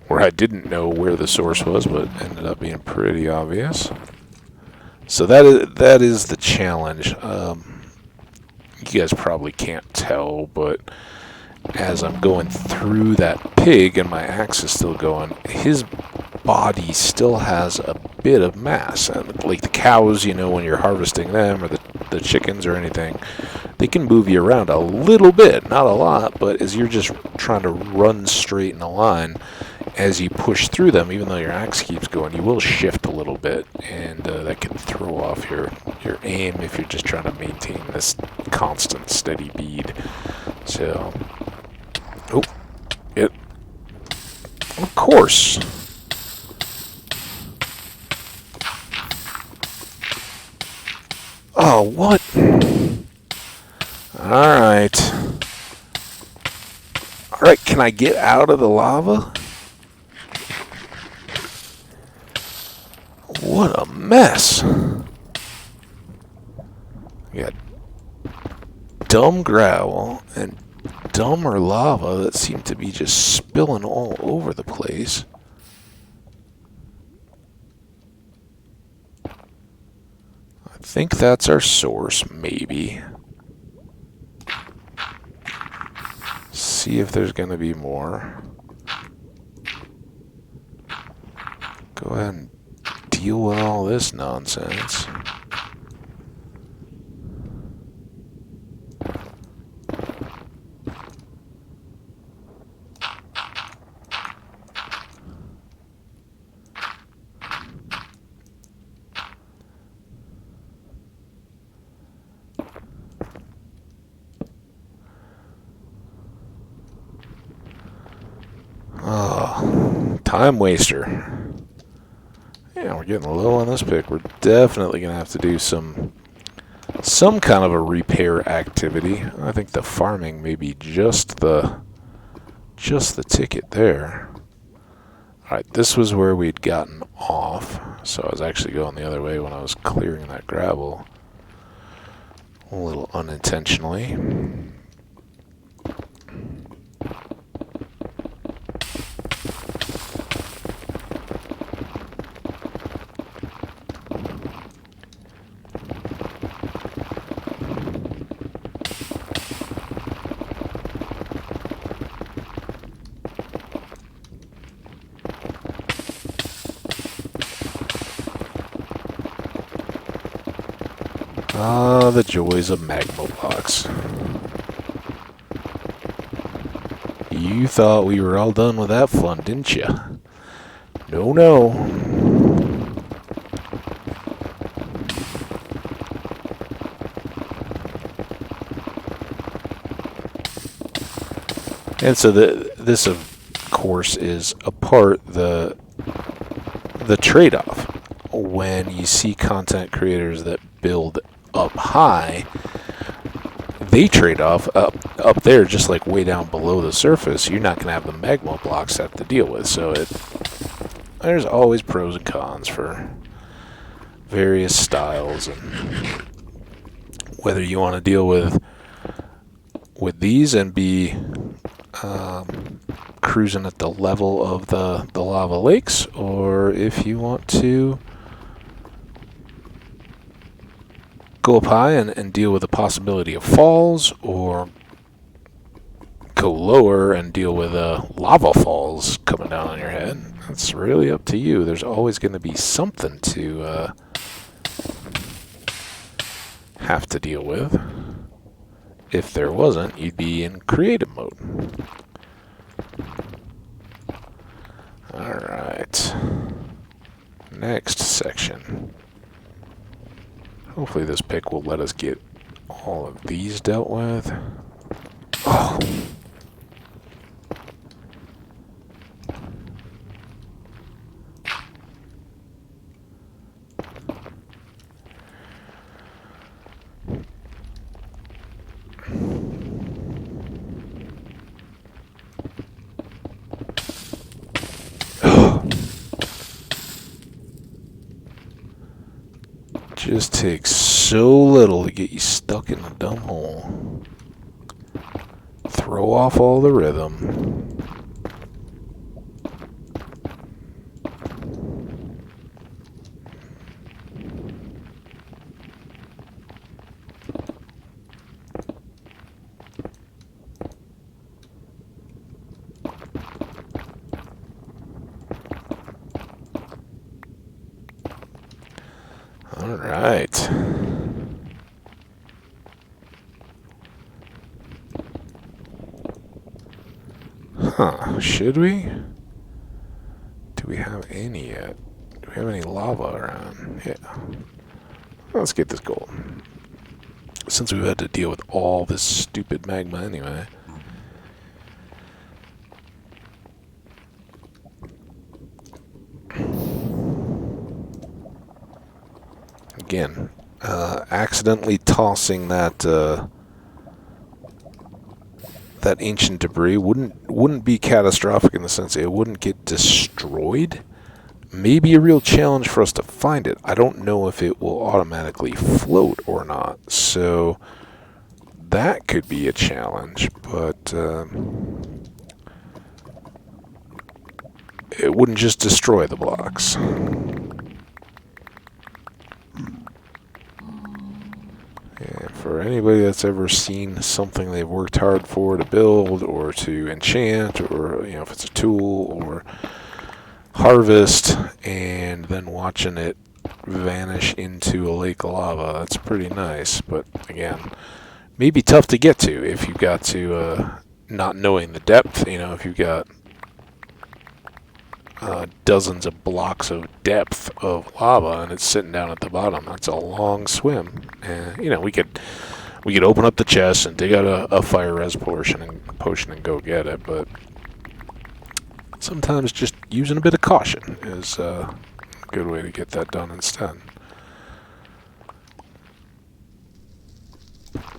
Where I didn't know where the source was, but ended up being pretty obvious. So that is the challenge. You guys probably can't tell, but as I'm going through that pig and my axe is still going, his body still has a bit of mass. And like the cows, when you're harvesting them, or the chickens or anything, they can move you around a little bit, not a lot, but as you're just trying to run straight in a line, as you push through them, even though your axe keeps going, you will shift a little bit, and that can throw off your aim if you're just trying to maintain this constant, steady bead. So, of course. Oh, what? Alright. Alright, can I get out of the lava? What a mess. We got dumb gravel and dumber lava that seem to be just spilling all over the place. I think that's our source, maybe. See if there's going to be more. Go ahead and deal with all this nonsense. Time waster. Yeah, we're getting low on this pick. We're definitely going to have to do some kind of a repair activity. I think the farming may be just the ticket there. Alright, this was where we'd gotten off. So I was actually going the other way when I was clearing that gravel. A little unintentionally. Ah, the joys of magma blocks. You thought we were all done with that fun, didn't you? No, no. And so this, of course, is a part the trade-off when you see content creators that build up high. They trade off up there, just like way down below the surface. You're not going to have the magma blocks to have to deal with. So there's always pros and cons for various styles, and whether you want to deal with these and be cruising at the level of the lava lakes, or if you want to go up high and deal with the possibility of falls, or go lower and deal with lava falls coming down on your head. It's really up to you. There's always going to be something to have to deal with. If there wasn't, you'd be in creative mode. Alright. Next section. Hopefully this pick will let us get all of these dealt with. Oh. Just takes so little to get you stuck in a dumb hole. Throw off all the rhythm. Alright. Huh, should we? Do we have any yet? Do we have any lava around? Yeah. Let's get this gold. Since we've had to deal with all this stupid magma anyway. Again, accidentally tossing that ancient debris wouldn't be catastrophic in the sense it wouldn't get destroyed. Maybe a real challenge for us to find it. I don't know if it will automatically float or not, so that could be a challenge, but it wouldn't just destroy the blocks. And for anybody that's ever seen something they've worked hard for to build or to enchant, or if it's a tool or harvest, and then watching it vanish into a lake of lava, that's pretty nice. But again, maybe tough to get to if you've got to not knowing the depth. If you've got dozens of blocks of depth of lava and it's sitting down at the bottom, that's a long swim. And we could open up the chest and dig out a fire res potion and go get it, but sometimes just using a bit of caution is a good way to get that done instead.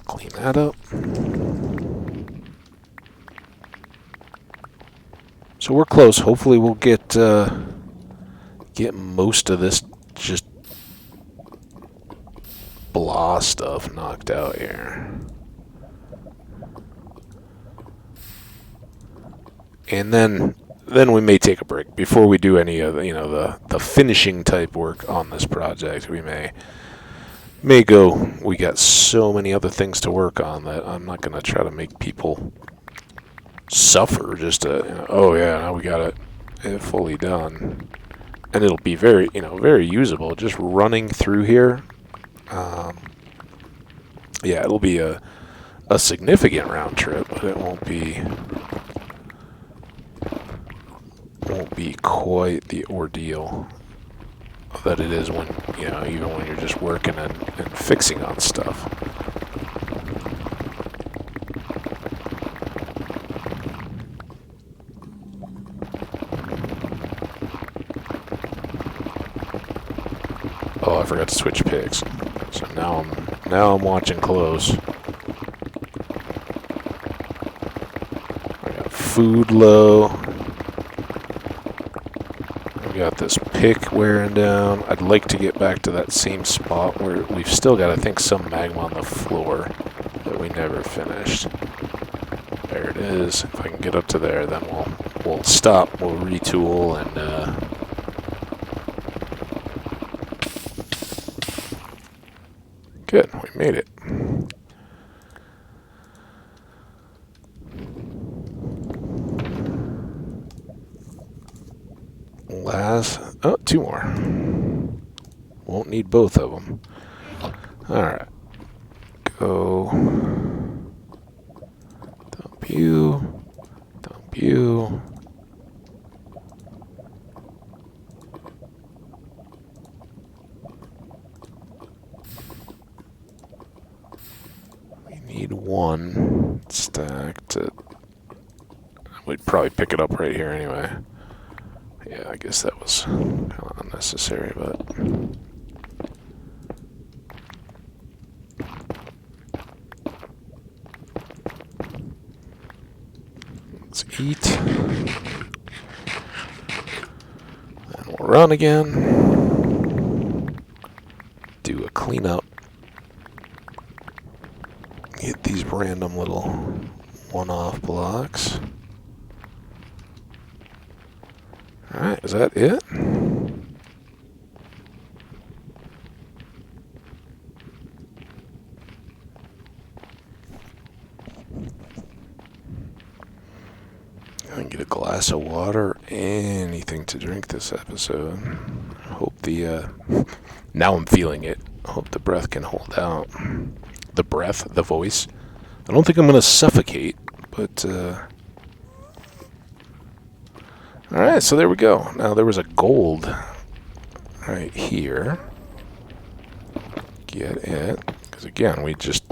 Clean that up. So we're close. Hopefully we'll get most of this just blah stuff knocked out here. And then we may take a break before we do any of the finishing type work on this project. We may go. We got so many other things to work on that I'm not going to try to make people suffer just to, oh yeah, now we got it fully done. And it'll be very, very usable. Just running through here. Yeah, it'll be a significant round trip, but it won't be quite the ordeal that it is when, even when you're just working and fixing on stuff. Oh, I forgot to switch pigs. So now I'm watching close. I got food low. Got this pick wearing down. I'd like to get back to that same spot where we've still got, I think, some magma on the floor that we never finished. There it is. If I can get up to there, then we'll stop. We'll retool and good. We made it. Two more. Won't need both of them. Alright. Go. Dump you. Dump you. We need one stack to... We'd probably pick it up right here anyway. Yeah, I guess that was kind of unnecessary, but... Let's eat. And we'll run again. Do a cleanup. Get these random little one-off blocks. Alright, is that it? I can get a glass of water, anything to drink this episode. I hope now I'm feeling it. I hope the breath can hold out. The breath, the voice. I don't think I'm going to suffocate, but, Alright, so there we go. Now there was a gold right here. Get it. Because again, we just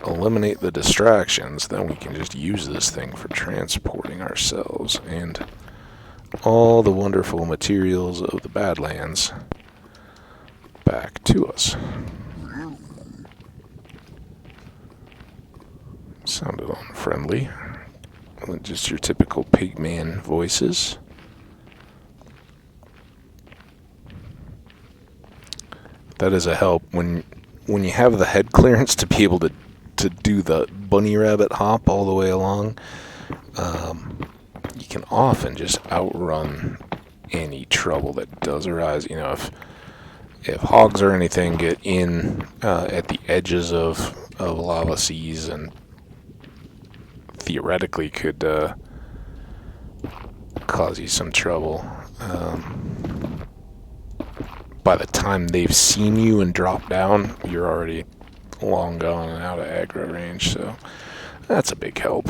eliminate the distractions, then we can just use this thing for transporting ourselves and all the wonderful materials of the Badlands back to us. Sounded unfriendly. Just your typical pigman voices. That is a help when you have the head clearance to be able to do the bunny rabbit hop all the way along. You can often just outrun any trouble that does arise. If hogs or anything get in at the edges of lava seas and theoretically could cause you some trouble. By the time they've seen you and dropped down, you're already long gone and out of aggro range, so that's a big help.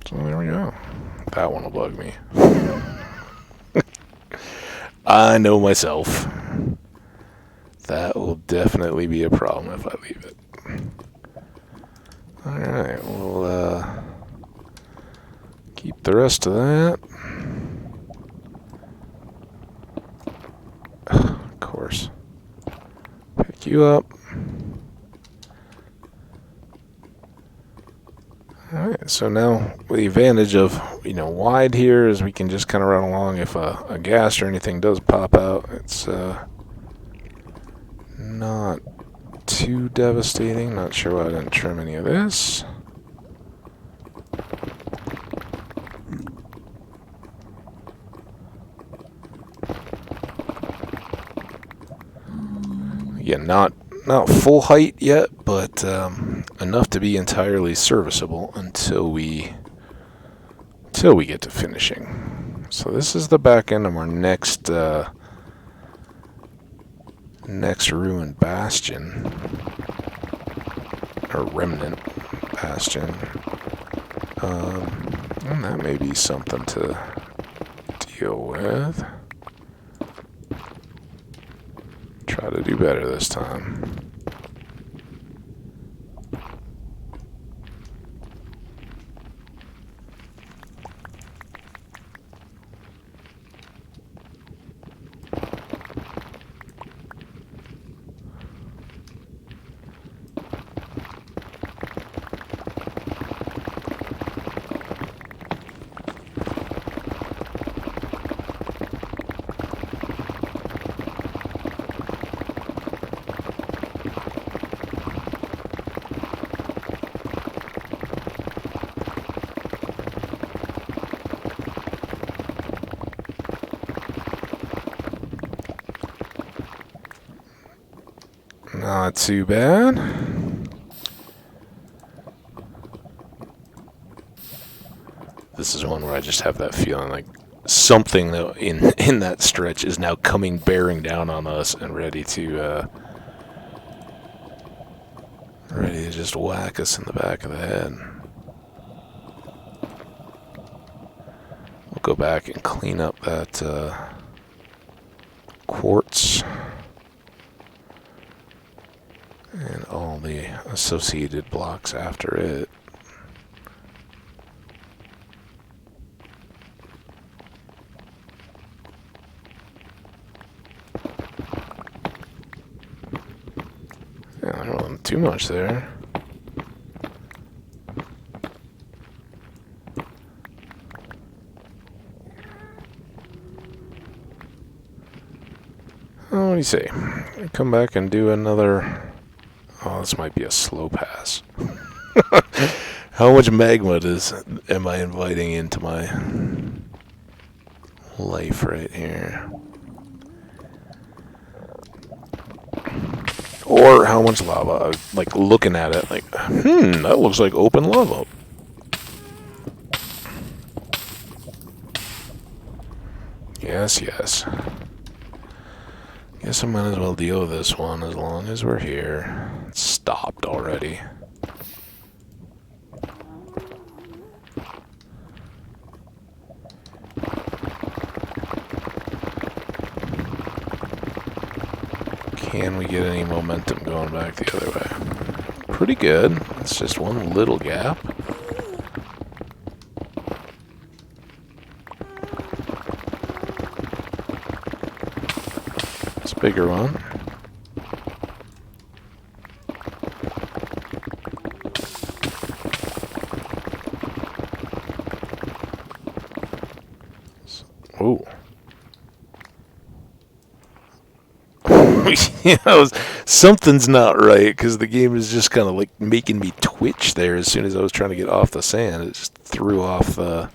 So there we go. That one will bug me. I know myself. That will definitely be a problem if I leave it. Alright, we'll keep the rest of that. Of course. Pick you up. Alright, so now the advantage of, wide here is we can just kind of run along. If a ghast or anything does pop out, it's not too devastating. Not sure why I didn't trim any of this. Again, not full height yet, but enough to be entirely serviceable until we get to finishing. So this is the back end of our next ruined bastion, or remnant bastion. And that may be something to deal with. Try to do better this time. Not too bad. This is one where I just have that feeling like something that in that stretch is now bearing down on us and ready to just whack us in the back of the head. We'll go back and clean up that quartz and all the associated blocks after it. Yeah, I don't want too much there. Oh, what do you say? Come back and do another... Oh, this might be a slow pass. How much magma am I inviting into my life right here? Or how much lava? Like looking at it, like, that looks like open lava. Yes, yes. Guess I might as well deal with this one as long as we're here. It's stopped already. Can we get any momentum going back the other way? Pretty good. It's just one little gap. It's a bigger one. Oh. Something's not right, because the game is just kind of like making me twitch there as soon as I was trying to get off the sand. It just threw off the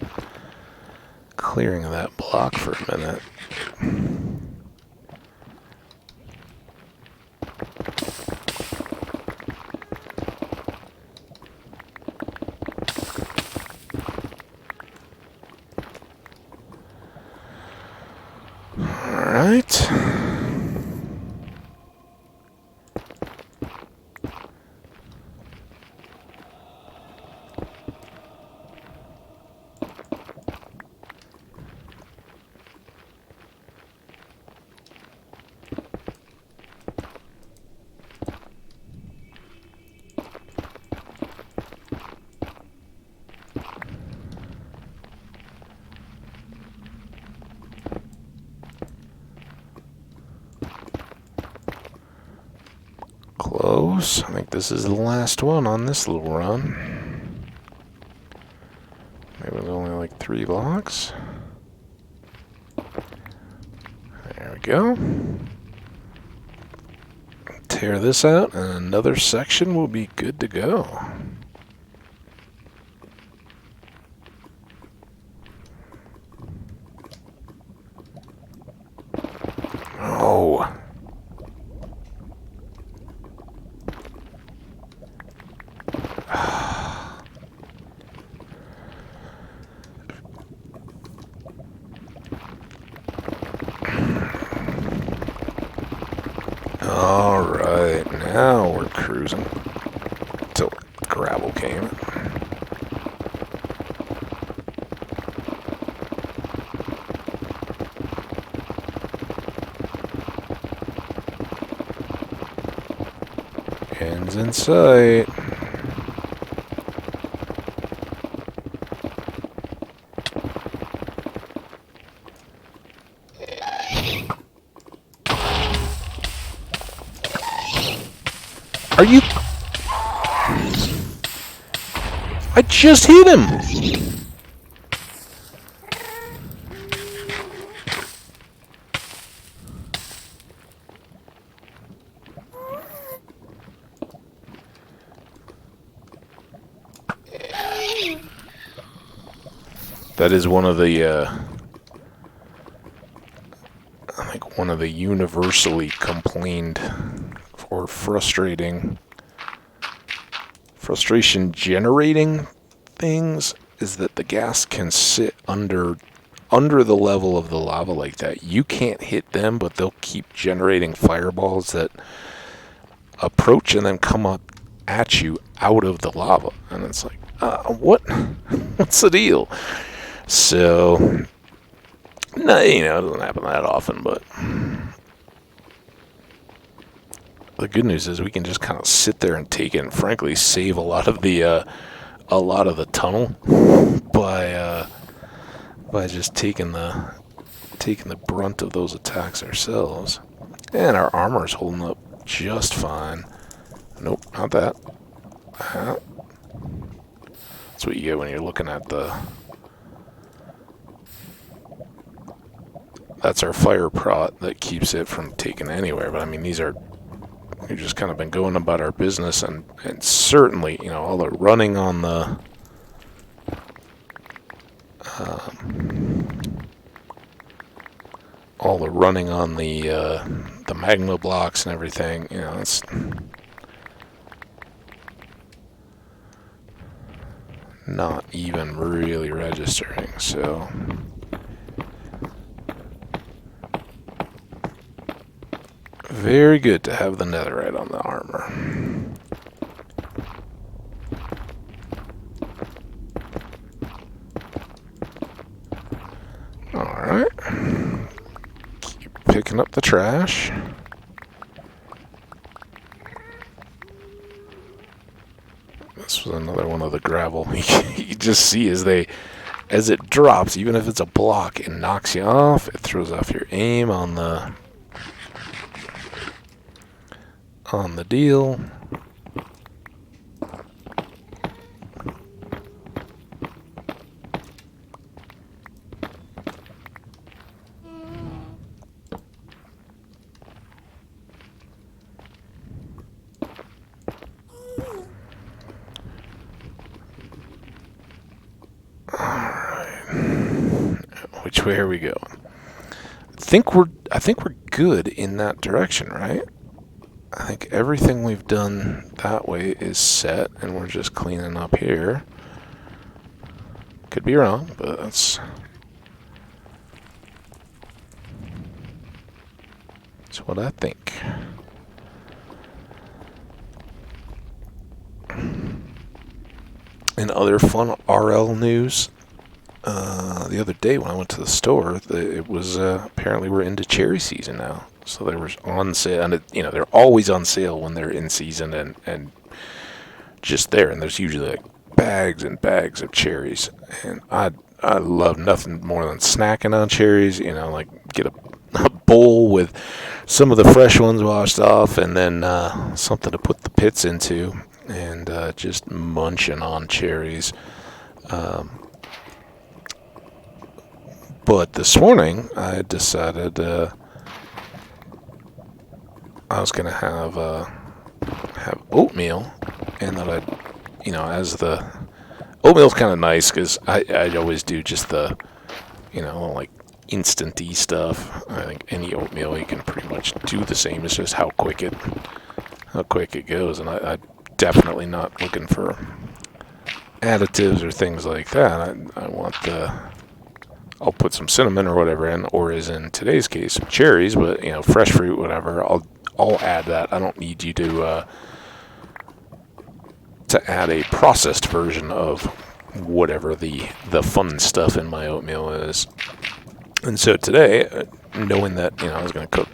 clearing of that block for a minute. Alright. close. I think this is the last one on this little run. Maybe it's only like 3 blocks. There we go. Tear this out, and another section will be good to go. Oh. Alright, now we're cruising. Till gravel came. Ends in sight. Are you... I just hit him! That is one of the, I think one of the universally complained or frustration generating things is that the gas can sit under the level of the lava like that. You can't hit them, but they'll keep generating fireballs that approach and then come up at you out of the lava. And it's like, what's the deal? So, no, it doesn't happen that often, but the good news is we can just kind of sit there and take it, and frankly save a lot of the tunnel by just taking the brunt of those attacks ourselves. And our armor's holding up just fine. Nope, not that. That's what you get when you're looking at the... That's our fire prot that keeps it from taking anywhere. But I mean, we've just kind of been going about our business, and certainly, all the running on the the magma blocks and everything, it's not even really registering. So very good to have the netherite on the armor. Alright. Keep picking up the trash. This was another one of the gravel. You just see as it drops, even if it's a block, it knocks you off. It throws off your aim on the deal. Which way are we going? I think we're good in that direction, right? I think everything we've done that way is set, and we're just cleaning up here. Could be wrong, but that's what I think. In other fun RL news, the other day when I went to the store, it was apparently we're into cherry season now. So they were on sale, and they're always on sale when they're in season and just there. And there's usually like bags and bags of cherries, and I love nothing more than snacking on cherries. Like get a bowl with some of the fresh ones washed off, and then something to put the pits into, and just munching on cherries. But this morning, I decided I was gonna have oatmeal, and that as the oatmeal's kind of nice because I always do just the, like instant-y stuff. I think any oatmeal you can pretty much do the same. It's just how quick it goes, and I'm definitely not looking for additives or things like that. I want I'll put some cinnamon or whatever in, or as in today's case, some cherries, but fresh fruit, whatever. I'll add that. I don't need you to add a processed version of whatever the fun stuff in my oatmeal is. And so today, knowing that I was going to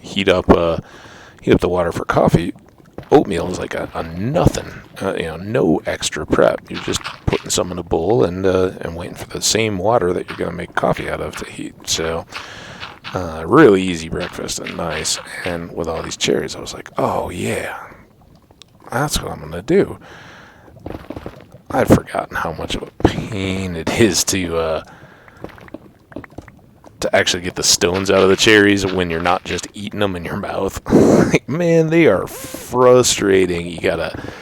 heat up the water for coffee, oatmeal is like a nothing, no extra prep. You're just putting some in a bowl and waiting for the same water that you're going to make coffee out of to heat. So really easy breakfast and nice. And with all these cherries, I was like, oh yeah, that's what I'm going to do. I'd forgotten how much of a pain it is to actually get the stones out of the cherries when you're not just eating them in your mouth. Like, man, they are frustrating. You gotta,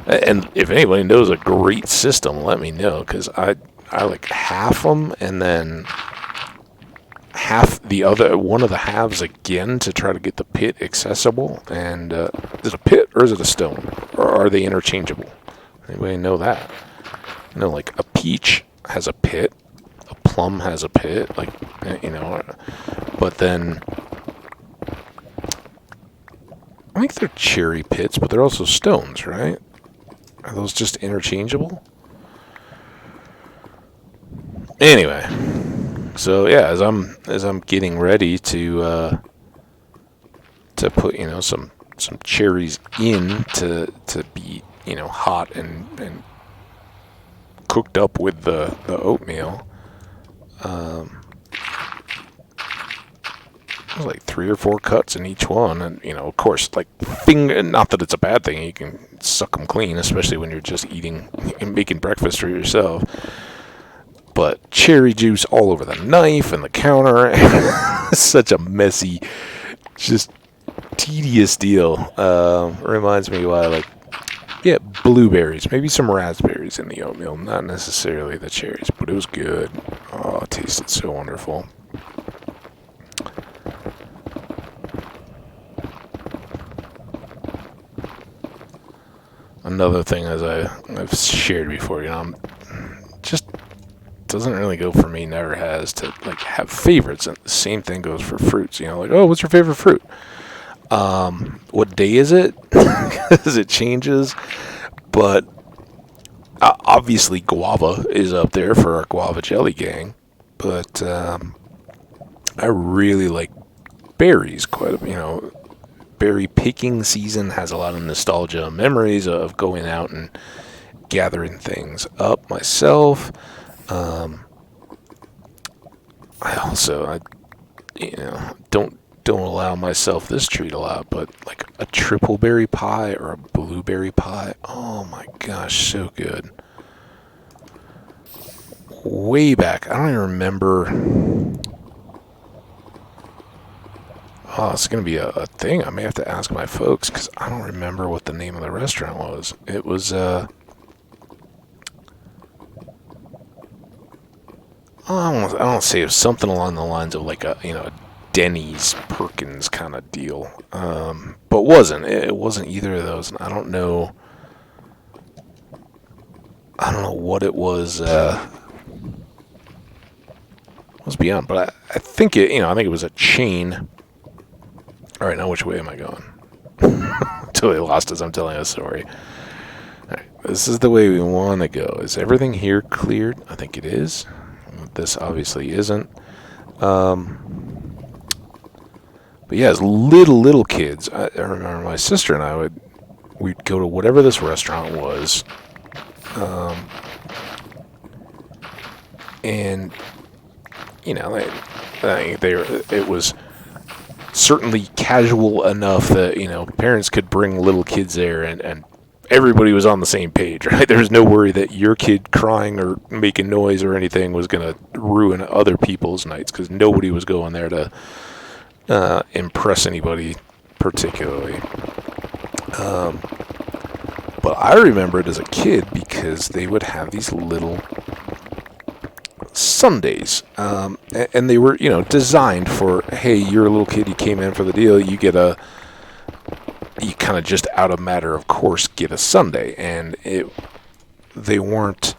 and if anybody knows a great system, let me know, because I like half them and then half the other, one of the halves again to try to get the pit accessible. And is it a pit or is it a stone, or are they interchangeable? Anybody know that? Like a peach has a pit, a plum has a pit, but then I think they're cherry pits, but they're also stones, right? Are those just interchangeable? Anyway, so yeah, as I'm getting ready to put some cherries in to be hot and cooked up with the oatmeal. There's like 3 or 4 cuts in each one, and of course, like not that it's a bad thing. You can suck them clean, especially when you're just eating and making breakfast for yourself. But cherry juice all over the knife and the counter. Such a messy, just tedious deal. Reminds me why I like blueberries, maybe some raspberries in the oatmeal, not necessarily the cherries, but it was good. Oh, it tasted so wonderful. Another thing, as I've shared before, just doesn't really go for me, never has, to like have favorites, and the same thing goes for fruits. Like, oh, what's your favorite fruit? What day is it? Because it changes. But obviously guava is up there for our guava jelly gang. But I really like berries quite a bit. Berry picking season has a lot of nostalgia memories of going out and gathering things up myself. I don't allow myself this treat a lot, but like a triple berry pie or a blueberry pie, oh my gosh, so good. Way back, I don't even remember. Oh, it's going to be a thing. I may have to ask my folks, because I don't remember what the name of the restaurant was. It was, I don't say it was something along the lines of like a Denny's Perkins kind of deal. But it wasn't either of those. And I don't know what it was beyond, but I think it was a chain. All right, now which way am I going? Totally lost as I'm telling a story. All right, this is the way we want to go. Is everything here cleared? I think it is. This obviously isn't. But yeah, as little kids, I remember my sister and I we'd go to whatever this restaurant was, and It was certainly casual enough that, parents could bring little kids there and everybody was on the same page, right? There's no worry that your kid crying or making noise or anything was going to ruin other people's nights, because nobody was going there to impress anybody particularly. But I remember it as a kid because they would have these little Sundays, and they were, designed for, hey, you're a little kid, you came in for the deal, you kind of just out of matter of course get a Sunday. And they weren't,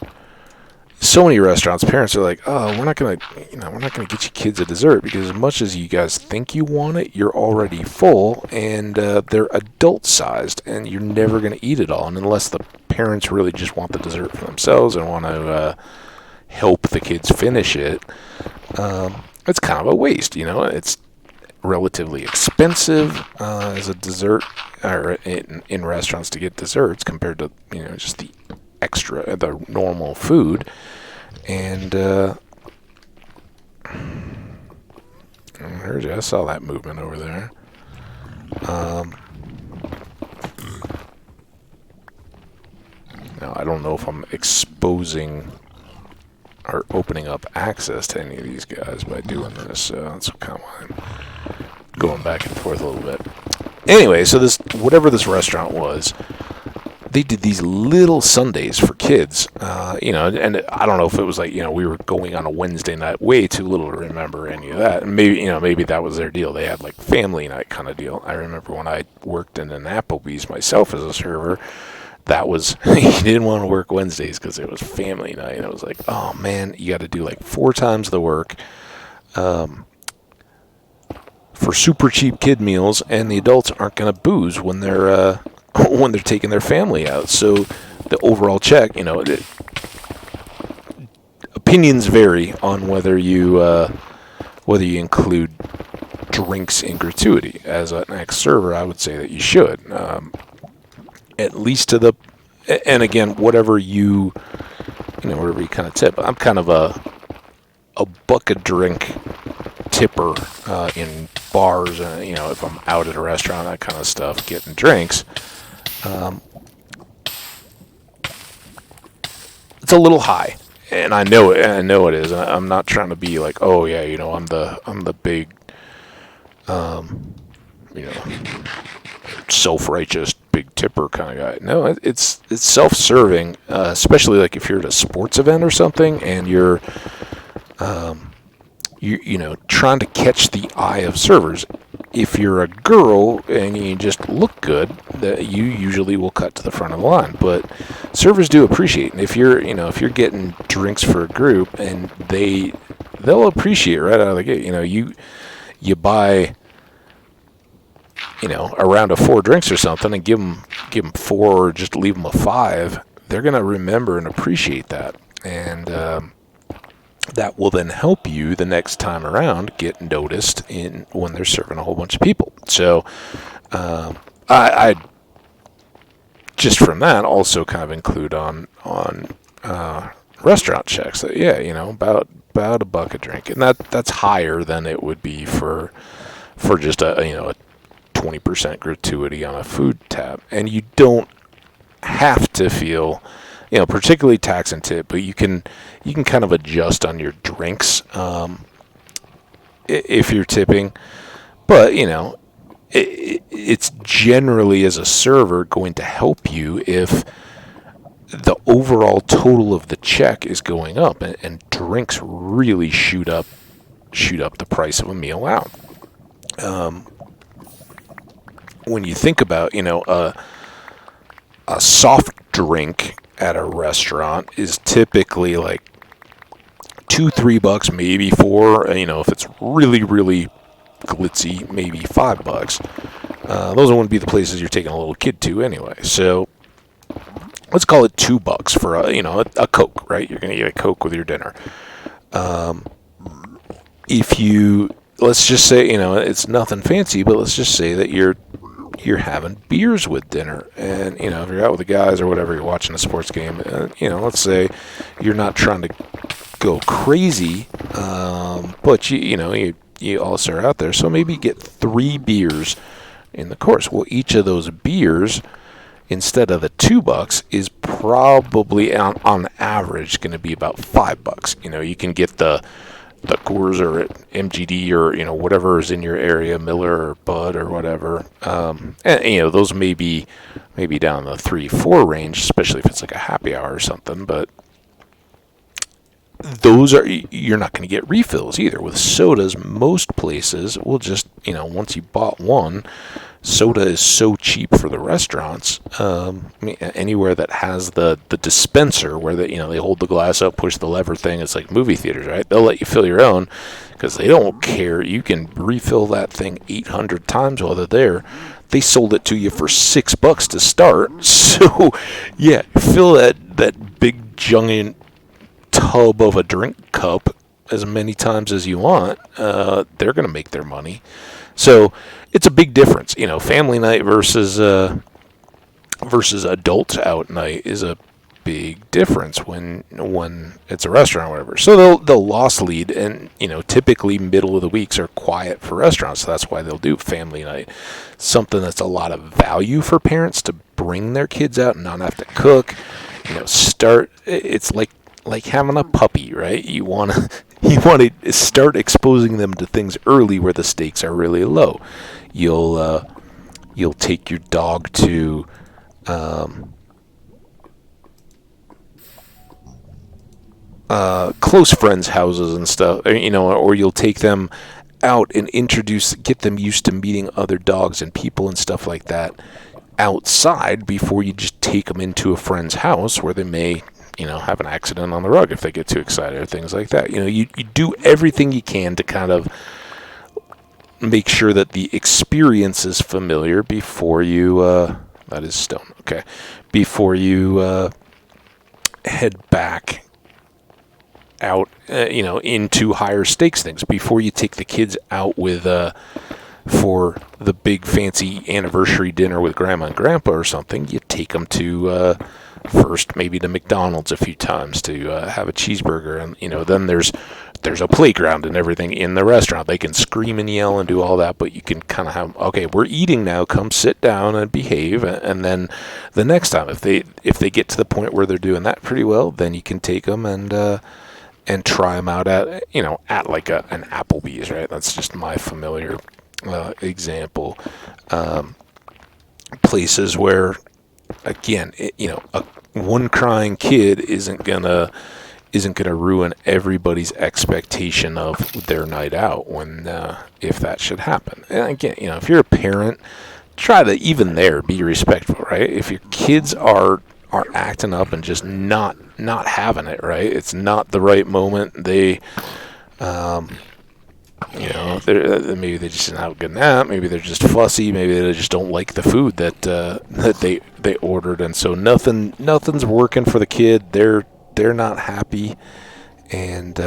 so many restaurants, parents are like, oh, we're not gonna get you kids a dessert, because as much as you guys think you want it, you're already full, and they're adult sized, and you're never gonna eat it all. And unless the parents really just want the dessert for themselves and want to help the kids finish it, it's kind of a waste. It's relatively expensive as a dessert, or in restaurants to get desserts, compared to just the normal food. And I saw that movement over there. Now I don't know if I'm exposing or opening up access to any of these guys by doing this, so that's kind of why I'm going back and forth a little bit. Anyway, so whatever this restaurant was, they did these little Sundays for kids, and I don't know if it was like, we were going on a Wednesday night, way too little to remember any of that. And maybe that was their deal. They had like family night kind of deal. I remember when I worked in an Applebee's myself as a server, that was, you didn't want to work Wednesdays because it was family night. And it was like, oh man, you got to do like 4 times the work for super cheap kid meals, and the adults aren't going to booze when they're taking their family out. So the overall check, opinions vary on whether you include drinks in gratuity. As an ex-server, I would say that you should. At least and again, whatever you kind of tip. I'm kind of a buck a drink tipper in bars, and if I'm out at a restaurant, that kind of stuff, getting drinks. It's a little high, and I know it. Is. I'm not trying to be like, oh yeah, I'm the big, self-righteous big tipper kind of guy. No, it's self-serving, especially like if you're at a sports event or something, and you're trying to catch the eye of servers. If you're a girl and you just look good, you usually will cut to the front of the line. But servers do appreciate, and if you're getting drinks for a group, and they'll appreciate right out of the gate. You buy a round of 4 drinks or something, and give them 4, or just leave them a 5. They're gonna remember and appreciate that, and that will then help you the next time around get noticed when they're serving a whole bunch of people. So I just from that also kind of include on restaurant checks that about a buck a drink, and that's higher than it would be for just a 20% gratuity on a food tab. And you don't have to feel, particularly tax and tip, but you can kind of adjust on your drinks if you're tipping. But it's generally, as a server, going to help you if the overall total of the check is going up, and drinks really shoot up the price of a meal out. When you think about, a soft drink at a restaurant is typically like $2-3, maybe $4. If it's really, really glitzy, maybe $5. Those wouldn't be the places you're taking a little kid to anyway. So let's call it $2 for a Coke, right? You're gonna get a Coke with your dinner. Let's just say, it's nothing fancy, but let's just say that you're having beers with dinner, and if you're out with the guys or whatever, you're watching a sports game, let's say you're not trying to go crazy But you also are out there, so maybe get 3 beers in the course. Well, each of those beers, instead of the $2, is probably on average going to be about $5. You can get the Coors or MGD or whatever is in your area, Miller or Bud or whatever, and those may be down the 3-4 range, especially if it's like a happy hour or something. But you're not going to get refills either. With sodas, most places will just, once you bought one, soda is so cheap for the restaurants. Anywhere that has the dispenser where they hold the glass up, push the lever thing, it's like movie theaters, right? They'll let you fill your own because they don't care. You can refill that thing 800 times while they're there. They sold it to you for $6 to start. So, yeah, fill that big giant tub of a drink cup as many times as you want. They're going to make their money. So it's a big difference. Family night versus adults out night is a big difference when it's a restaurant or whatever. So they'll loss lead, and typically middle of the weeks are quiet for restaurants. So that's why they'll do family night. Something that's a lot of value for parents to bring their kids out and not have to cook. It's like having a puppy, right? You want to start exposing them to things early where the stakes are really low. You'll take your dog to close friends' houses and stuff, or you'll take them out and get them used to meeting other dogs and people and stuff like that outside before you just take them into a friend's house where they may have an accident on the rug if they get too excited or things like that. You do everything you can to kind of make sure that the experience is familiar before you, that is stone, okay, before you head back out, into higher stakes things, before you take the kids out for the big fancy anniversary dinner with grandma and grandpa or something. You take them to, first maybe to McDonald's a few times to have a cheeseburger, and then there's a playground and everything in the restaurant. They can scream and yell and do all that, but you can kind of have, okay, we're eating now, come sit down and behave. And then the next time, if they get to the point where they're doing that pretty well, then you can take them and try them out at like an Applebee's, right? That's just my familiar example. Places where, again, one crying kid isn't gonna ruin everybody's expectation of their night out when if that should happen. And again, if you're a parent, try to even there be respectful, right? If your kids are acting up and just not having it, right? It's not the right moment. They maybe they just didn't have a good nap. Maybe they're just fussy. Maybe they just don't like the food that they ordered, and so nothing's working for the kid. They're not happy, and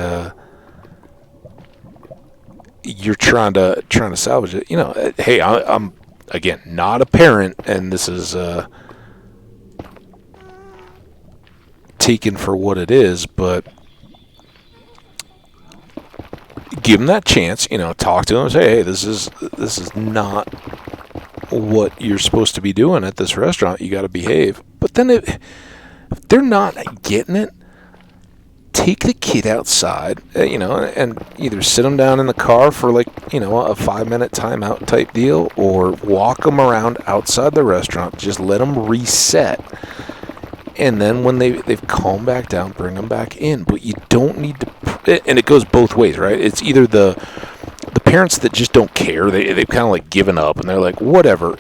you're trying to salvage it. Hey, I'm again not a parent, and this is taken for what it is, but give them that chance, talk to them and say, hey, this is not what you're supposed to be doing at this restaurant. You got to behave. But then if they're not getting it, take the kid outside, and either sit them down in the car for a 5-minute timeout type deal, or walk them around outside the restaurant. Just let them reset. And then when they've calmed back down, bring them back in. But you don't need to, and it goes both ways, right? It's either the parents that just don't care. They've kind of given up, and they're like, whatever,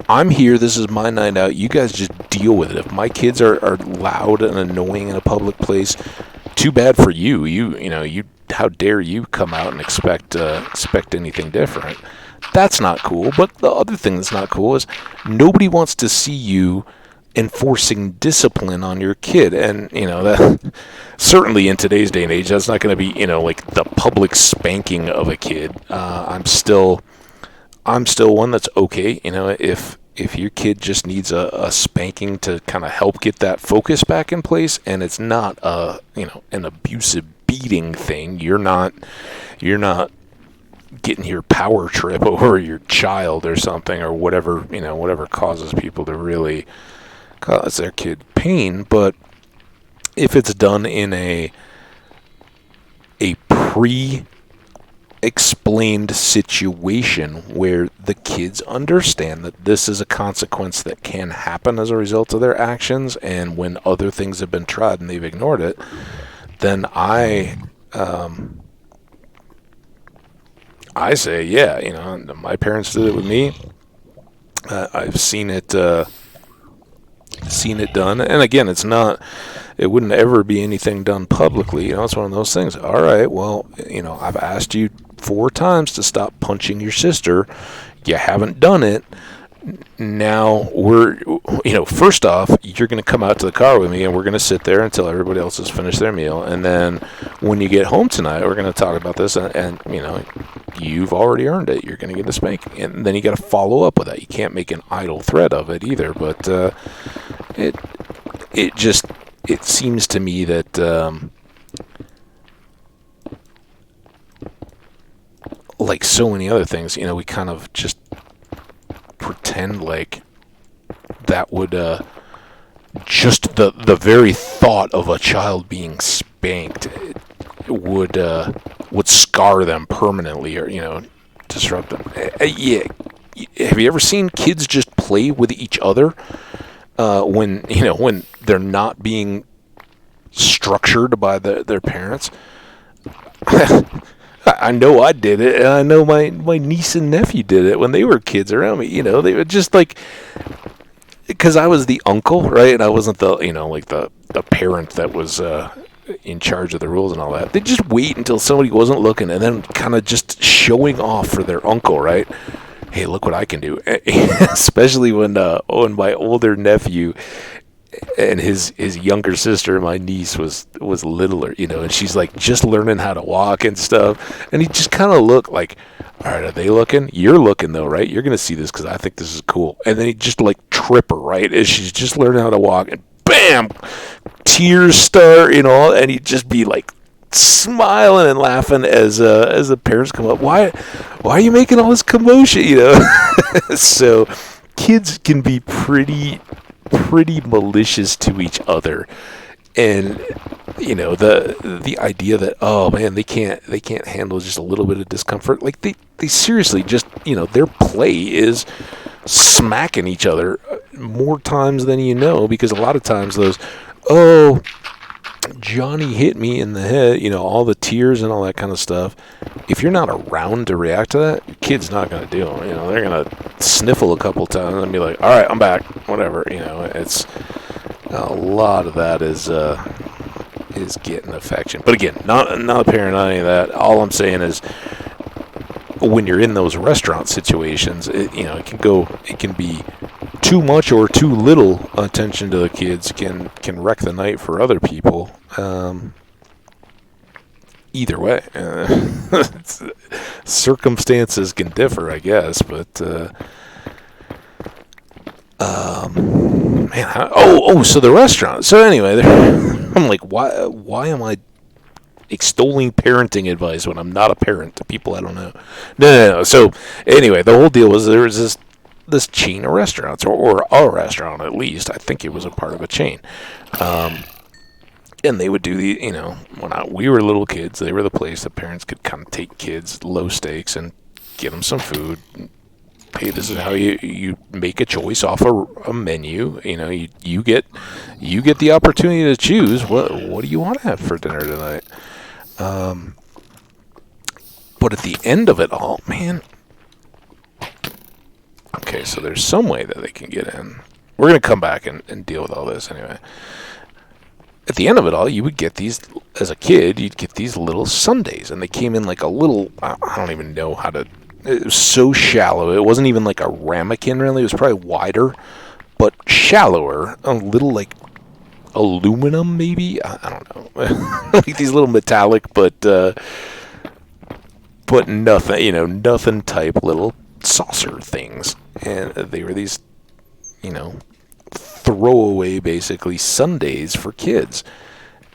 I'm here. This is my night out. You guys just deal with it. If my kids are loud and annoying in a public place, too bad for you. You how dare you come out and expect anything different? That's not cool. But the other thing that's not cool is nobody wants to see you enforcing discipline on your kid, and that certainly in today's day and age, that's not going to be like the public spanking of a kid. I'm still one that's okay. If your kid just needs a spanking to kind of help get that focus back in place, and it's not an abusive speeding thing. You're not getting your power trip over your child or something, or whatever, whatever causes people to really cause their kid pain. But if it's done in a pre-explained situation where the kids understand that this is a consequence that can happen as a result of their actions, and when other things have been tried and they've ignored it, then I say, yeah, my parents did it with me. I've seen it done, and again, it wouldn't ever be anything done publicly. It's one of those things. All right, well, I've asked you 4 times to stop punching your sister. You haven't done it. Now first off, you're going to come out to the car with me, and we're going to sit there until everybody else has finished their meal. And then when you get home tonight, we're going to talk about this, and you've already earned it. You're going to get a spanking. And then you got to follow up with that. You can't make an idle threat of it either. But it seems to me that like so many other things, we kind of just pretend like that would just the very thought of a child being spanked would scar them permanently, or disrupt them. Yeah, have you ever seen kids just play with each other when they're not being structured by their parents? I know I did it, and I know my niece and nephew did it when they were kids around me. They were just like, because I was the uncle, right? And I wasn't the, the parent that was in charge of the rules and all that. They just wait until somebody wasn't looking, and then kind of just showing off for their uncle, right? Hey, look what I can do. Especially when my older nephew and his younger sister, my niece, was littler, and she's like just learning how to walk and stuff, and he just kind of looked like, all right, are they looking? You're looking though, right? You're gonna see this because I think this is cool. And then he just like trip her, right, as she's just learning how to walk, and bam, tears start, and he'd just be like smiling and laughing as the parents come up. Why are you making all this commotion? So kids can be pretty malicious to each other, and the idea that, oh man, they can't handle just a little bit of discomfort. Like they seriously just, their play is smacking each other more times than because a lot of times those, oh, Johnny hit me in the head, all the tears and all that kind of stuff. If you're not around to react to that, your kid's not going to do it. They're going to sniffle a couple times and be like, all right, I'm back, whatever. It's a lot of that is getting affection. But again, not a parent, not any of that. All I'm saying is, when you're in those restaurant situations, it can be too much or too little attention to the kids can wreck the night for other people. Either way, circumstances can differ, I guess. But man, so the restaurant. So anyway, I'm like, why am I extolling parenting advice when I'm not a parent to people I don't know? No. So anyway, the whole deal was there was this chain of restaurants, or a restaurant at least. I think it was a part of a chain. And they would do when we were little kids, they were the place that parents could kind of take kids, low stakes, and get them some food. Hey, this is how you make a choice off a menu. You get the opportunity to choose what do you want to have for dinner tonight. But at the end of it all, man. Okay, so there's some way that they can get in. We're going to come back and deal with all this anyway. At the end of it all, you would get these, as a kid, you'd get these little sundaes, and they came in like a little, I don't even know how to, it was so shallow. It wasn't even like a ramekin, really. It was probably wider, but shallower, a little like aluminum, maybe? I don't know. Like these little metallic, but nothing, nothing type little saucer things. And they were these, throwaway, basically, sundaes for kids.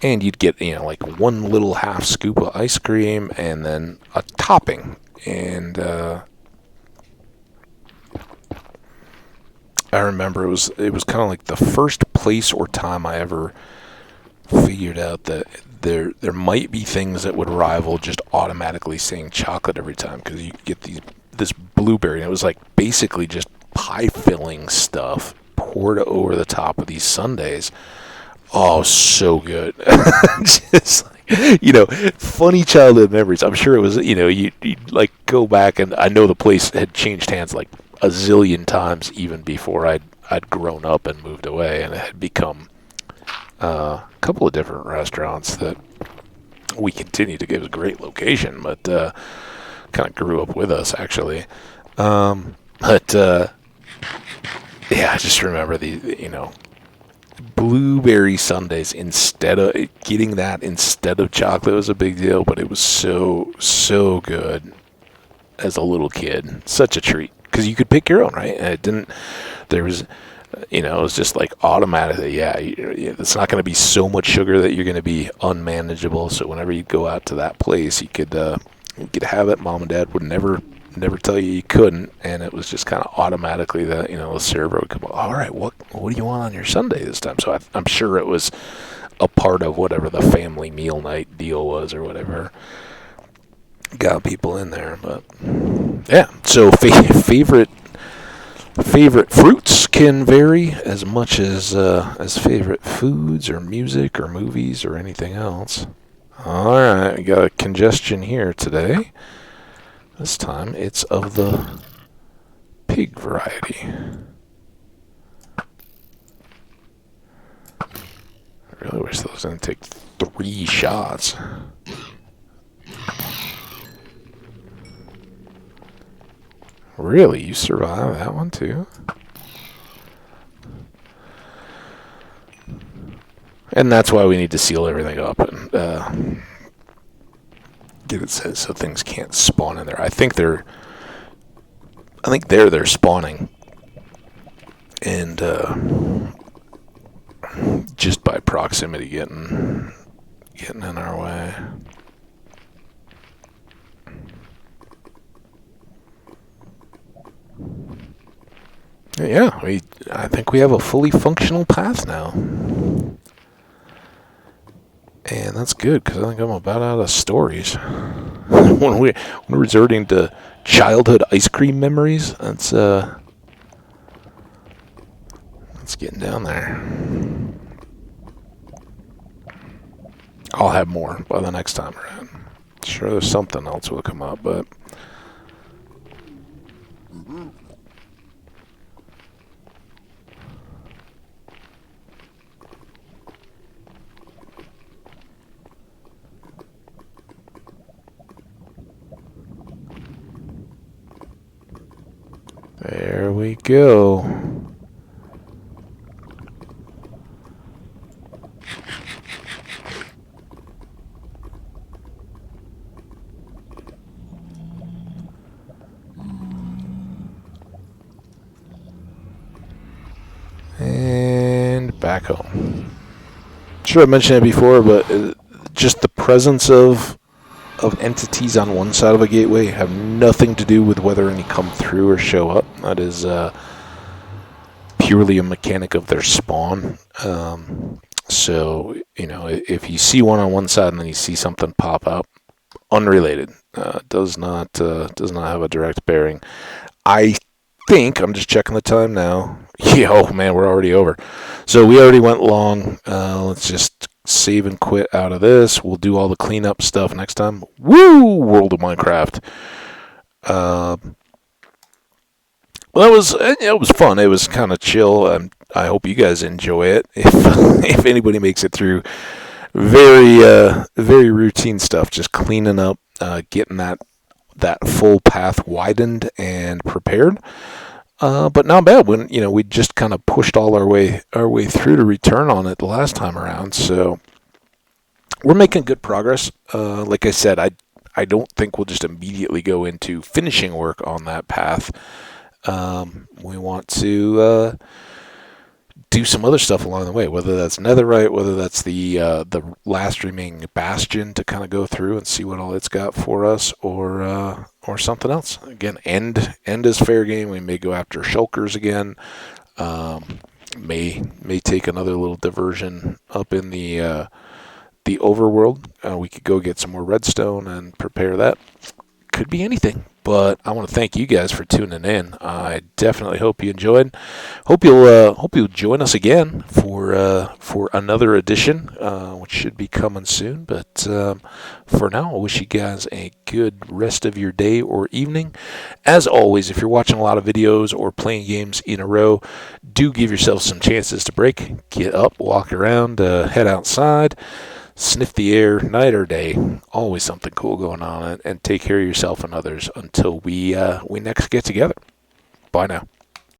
and you'd get, like one little half scoop of ice cream and then a topping. And I remember it was kind of like the first place or time I ever figured out that there might be things that would rival just automatically saying chocolate every time, because you get this blueberry, and it was like basically just pie filling stuff poured over the top of these sundaes. Oh, so good. Just like, funny childhood memories. I'm sure it was, you like go back, and I know the place had changed hands like a zillion times even before I'd grown up and moved away, and it had become a couple of different restaurants that we continue to give a great location, but kind of grew up with us actually. But yeah, I just remember blueberry sundaes instead of getting that instead of chocolate was a big deal, but it was so good as a little kid. Such a treat, because you could pick your own, right? And it didn't. There was, it was just like automatically. Yeah, it's not going to be so much sugar that you're going to be unmanageable. So whenever you go out to that place, you could have it. Mom and Dad would never tell you couldn't, and it was just kind of automatically that the server would come. All right, what do you want on your Sunday this time? So I'm sure it was a part of whatever the family meal night deal was or whatever got people in there. But yeah, so favorite fruits can vary as much as favorite foods or music or movies or anything else. All right, we got a congestion here today. This time it's of the pig variety. I really wish those didn't take 3 shots. Really? You survived that one too? And that's why we need to seal everything up and get it set so things can't spawn in there. I think they're spawning, and just by proximity getting in our way. Yeah, I think we have a fully functional path now. And that's good, because I think I'm about out of stories. when we're resorting to childhood ice cream memories, that's getting down there. I'll have more by the next time around. Sure, there's something else will come up, but there we go. And back home. Sure, I mentioned it before, but just the presence of entities on one side of a gateway have nothing to do with whether any come through or show up. That is purely a mechanic of their spawn. So, if you see one on one side and then you see something pop up, unrelated, does not have a direct bearing. I think I'm just checking the time now. Yeah, oh man, we're already over. So we already went long. Let's just save and quit out of this. We'll do all the cleanup stuff next time. Woo! World of Minecraft. Well, it was fun. It was kind of chill. I hope you guys enjoy it. If anybody makes it through, very routine stuff. Just cleaning up, getting that full path widened and prepared. But not bad when we just kind of pushed all our way through to return on it the last time around. So we're making good progress. Like I said, I don't think we'll just immediately go into finishing work on that path. We want to do some other stuff along the way, whether that's netherite, whether that's the last remaining bastion to kind of go through and see what all it's got for us, or something else. Again, end is fair game. We may go after shulkers again. May take another little diversion up in the overworld. We could go get some more redstone and prepare that. Could be anything. But I want to thank you guys for tuning in. I definitely hope you enjoyed. Hope you'll join us again for another edition, which should be coming soon. But for now, I wish you guys a good rest of your day or evening. As always, if you're watching a lot of videos or playing games in a row, do give yourself some chances to break. Get up, walk around, head outside. Sniff the air, night or day. Always something cool going on, and take care of yourself and others until we next get together. Bye now.